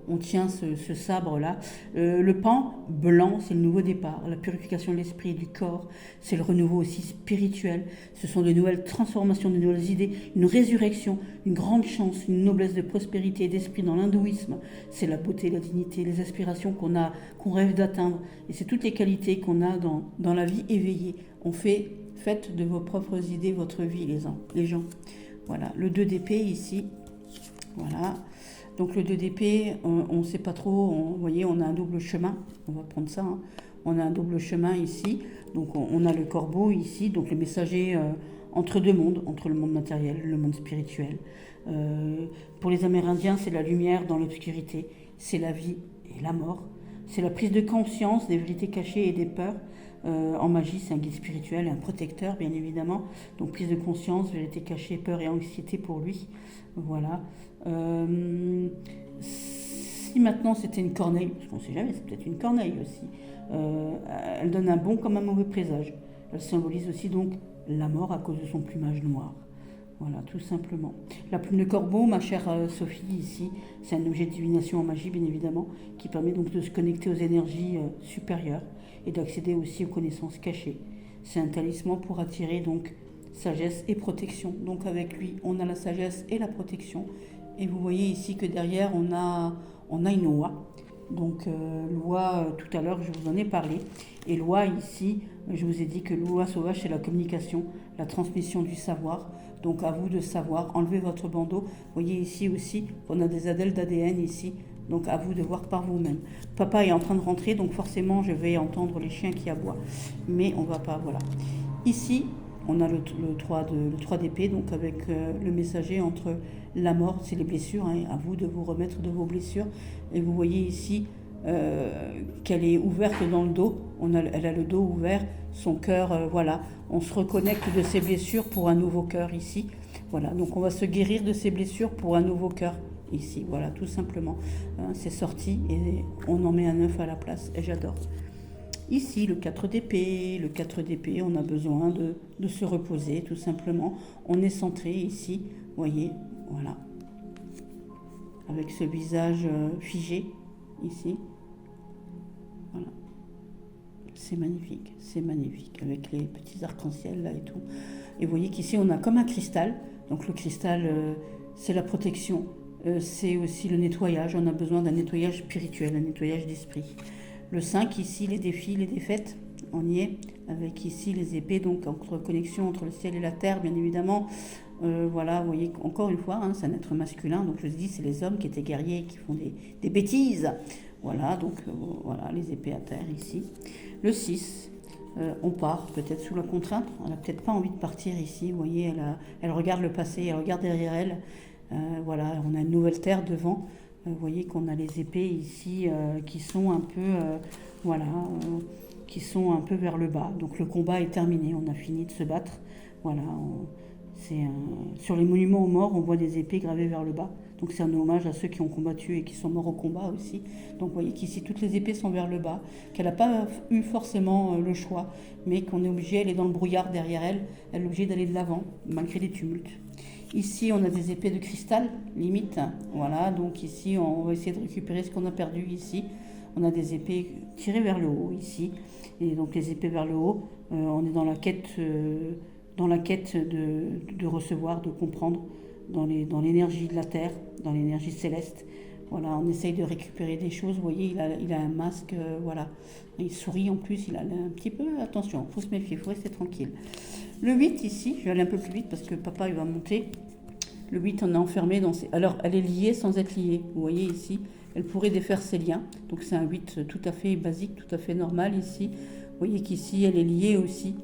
on tient ce sabre-là. Le pan blanc, c'est le nouveau départ, la purification de l'esprit et du corps. C'est le renouveau aussi spirituel. Ce sont de nouvelles transformations, de nouvelles idées, une résurrection, une grande chance, une noblesse de prospérité et d'esprit dans l'hindouisme. C'est la beauté, la dignité, les aspirations qu'on rêve d'atteindre. Et c'est toutes les qualités qu'on a dans la vie éveillée. Faites de vos propres idées votre vie, les gens. Voilà, le 2 d'épée ici. Voilà. Donc le 2 d'épée, on ne sait pas trop. Vous voyez, on a un double chemin. On va prendre ça. Hein. On a un double chemin ici. Donc on a le corbeau ici. Donc le messager entre deux mondes, entre le monde matériel et le monde spirituel. Pour les Amérindiens, c'est la lumière dans l'obscurité. C'est la vie et la mort. C'est la prise de conscience des vérités cachées et des peurs. En magie, c'est un guide spirituel et un protecteur, bien évidemment. Donc prise de conscience, vérité cachée, peur et anxiété pour lui. Voilà. Si maintenant c'était une corneille, parce qu'on ne sait jamais, c'est peut-être une corneille aussi, elle donne un bon comme un mauvais présage. Elle symbolise aussi donc la mort à cause de son plumage noir. Voilà, tout simplement. La plume de corbeau, ma chère Sophie, ici, c'est un objet de divination en magie, bien évidemment, qui permet donc de se connecter aux énergies supérieures et d'accéder aussi aux connaissances cachées. C'est un talisman pour attirer donc sagesse et protection. Donc avec lui, on a la sagesse et la protection. Et vous voyez ici que derrière, on a une oie. Donc l'oie, tout à l'heure, je vous en ai parlé. Et l'oie ici, je vous ai dit que l'oie sauvage, c'est la communication, la transmission du savoir. Donc à vous de savoir, enlevez votre bandeau. Vous voyez ici aussi, on a des adèles d'ADN ici. Donc à vous de voir par vous-même. Papa est en train de rentrer, donc forcément je vais entendre les chiens qui aboient. Mais on va pas, voilà. Ici, on a le 3 d'épée, donc avec le messager entre la mort, c'est les blessures. Hein, à vous de vous remettre de vos blessures. Et vous voyez ici qu'elle est ouverte dans le dos. Elle a le dos ouvert, son cœur, voilà. On se reconnecte de ses blessures pour un nouveau cœur ici. Voilà, donc on va se guérir de ses blessures pour un nouveau cœur ici. Voilà, tout simplement. C'est sorti et on en met un 9 à la place et j'adore. Ici, le 4 d'épée. Le 4 d'épée, on a besoin de se reposer, tout simplement. On est centré ici, vous voyez, voilà. Avec ce visage figé, ici. Voilà. C'est magnifique, avec les petits arcs-en-ciel là et tout. Et vous voyez qu'ici, on a comme un cristal. Donc le cristal, c'est la protection. C'est aussi le nettoyage. On a besoin d'un nettoyage spirituel, un nettoyage d'esprit. Le 5, ici, les défis, les défaites, on y est, avec ici les épées, donc entre connexion entre le ciel et la terre, bien évidemment. Voilà, vous voyez, encore une fois, hein, c'est un être masculin, donc je vous dis, c'est les hommes qui étaient guerriers et qui font des bêtises. Voilà, donc voilà, les épées à terre ici. Le 6, on part peut-être sous la contrainte, on n'a peut-être pas envie de partir ici, vous voyez, elle regarde le passé, elle regarde derrière elle. Voilà, on a une nouvelle terre devant. Vous voyez qu'on a les épées ici qui sont un peu, voilà, qui sont un peu vers le bas. Donc le combat est terminé, on a fini de se battre. Voilà, sur les monuments aux morts, on voit des épées gravées vers le bas. Donc c'est un hommage à ceux qui ont combattu et qui sont morts au combat aussi. Donc vous voyez qu'ici toutes les épées sont vers le bas, qu'elle n'a pas eu forcément le choix, mais qu'on est obligé, elle est dans le brouillard derrière elle, elle est obligée d'aller de l'avant, malgré les tumultes. Ici, on a des épées de cristal, limite. Voilà, donc ici, on va essayer de récupérer ce qu'on a perdu ici. On a des épées tirées vers le haut ici. Et donc les épées vers le haut, on est dans la quête de recevoir, de comprendre dans l'énergie de la terre, dans l'énergie céleste. Voilà, on essaye de récupérer des choses. Vous voyez, il a un masque, voilà. Il sourit en plus, il a un petit peu... Attention, il faut se méfier, il faut rester tranquille. Le 8 ici, je vais aller un peu plus vite parce que papa il va monter. Le 8, on est enfermé dans ses... Alors, elle est liée sans être liée. Vous voyez ici, elle pourrait défaire ses liens. Donc c'est un 8 tout à fait basique, tout à fait normal ici. Vous voyez qu'ici, elle est liée aussi.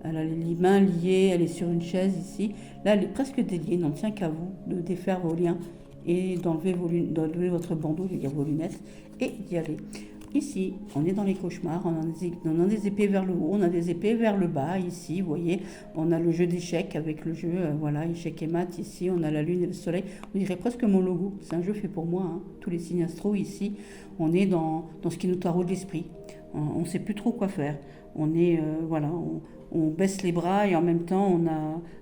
Elle a les mains liées, elle est sur une chaise ici. Là, elle est presque déliée, il n'en tient qu'à vous de défaire vos liens et d'enlever votre bandeau, je veux dire vos lunettes, et d'y aller. Ici, on est dans les cauchemars, on a des épées vers le haut, on a des épées vers le bas, ici, vous voyez, on a le jeu d'échecs avec le jeu, voilà, échecs et maths, ici, on a la lune et le soleil, on dirait presque mon logo, c'est un jeu fait pour moi, hein. Tous les signes astro, ici, on est dans ce qui nous taraude l'esprit, on ne sait plus trop quoi faire, on est, voilà, on baisse les bras et en même temps,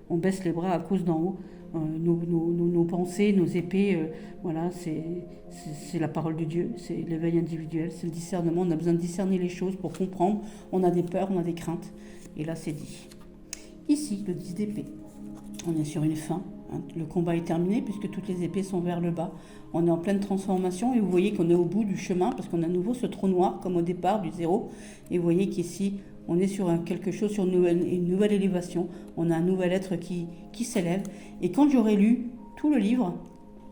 on baisse les bras à cause d'en haut. Nos pensées, nos épées, voilà, c'est la parole de Dieu, c'est l'éveil individuel, c'est le discernement. On a besoin de discerner les choses pour comprendre. On a des peurs, on a des craintes. Et là, c'est dit. Ici, le 10 d'épée. On est sur une fin. Hein. Le combat est terminé puisque toutes les épées sont vers le bas. On est en pleine transformation et vous voyez qu'on est au bout du chemin parce qu'on a à nouveau ce trou noir comme au départ du zéro. Et vous voyez qu'ici, on est sur quelque chose, sur une nouvelle élévation. On a un nouvel être qui s'élève. Et quand j'aurai lu tout le livre,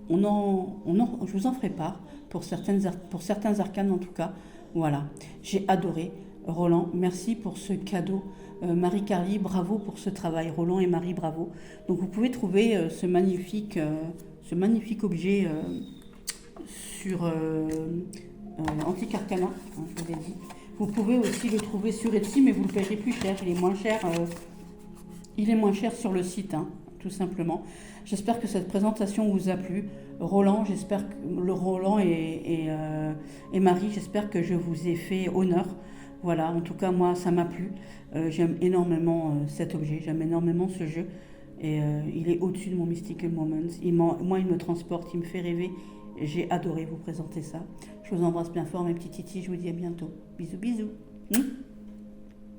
je vous en ferai part, pour certains arcanes en tout cas. Voilà, j'ai adoré. Roland, merci pour ce cadeau. Marie-Carly, bravo pour ce travail. Roland et Marie, bravo. Donc vous pouvez trouver ce magnifique objet sur Antique Arcana, hein, je vous l'ai dit. Vous pouvez aussi le trouver sur Etsy, mais vous le paierez plus cher. Il est moins cher sur le site, hein, tout simplement. J'espère que cette présentation vous a plu. Roland, j'espère que Roland et Marie, j'espère que je vous ai fait honneur. Voilà, en tout cas, moi, ça m'a plu. J'aime énormément cet objet, j'aime énormément ce jeu. Et il est au-dessus de mon Mystical Moments. Moi, il me transporte, il me fait rêver. J'ai adoré vous présenter ça. Je vous embrasse bien fort, mes petits titis. Je vous dis à bientôt. Bisous, bisous.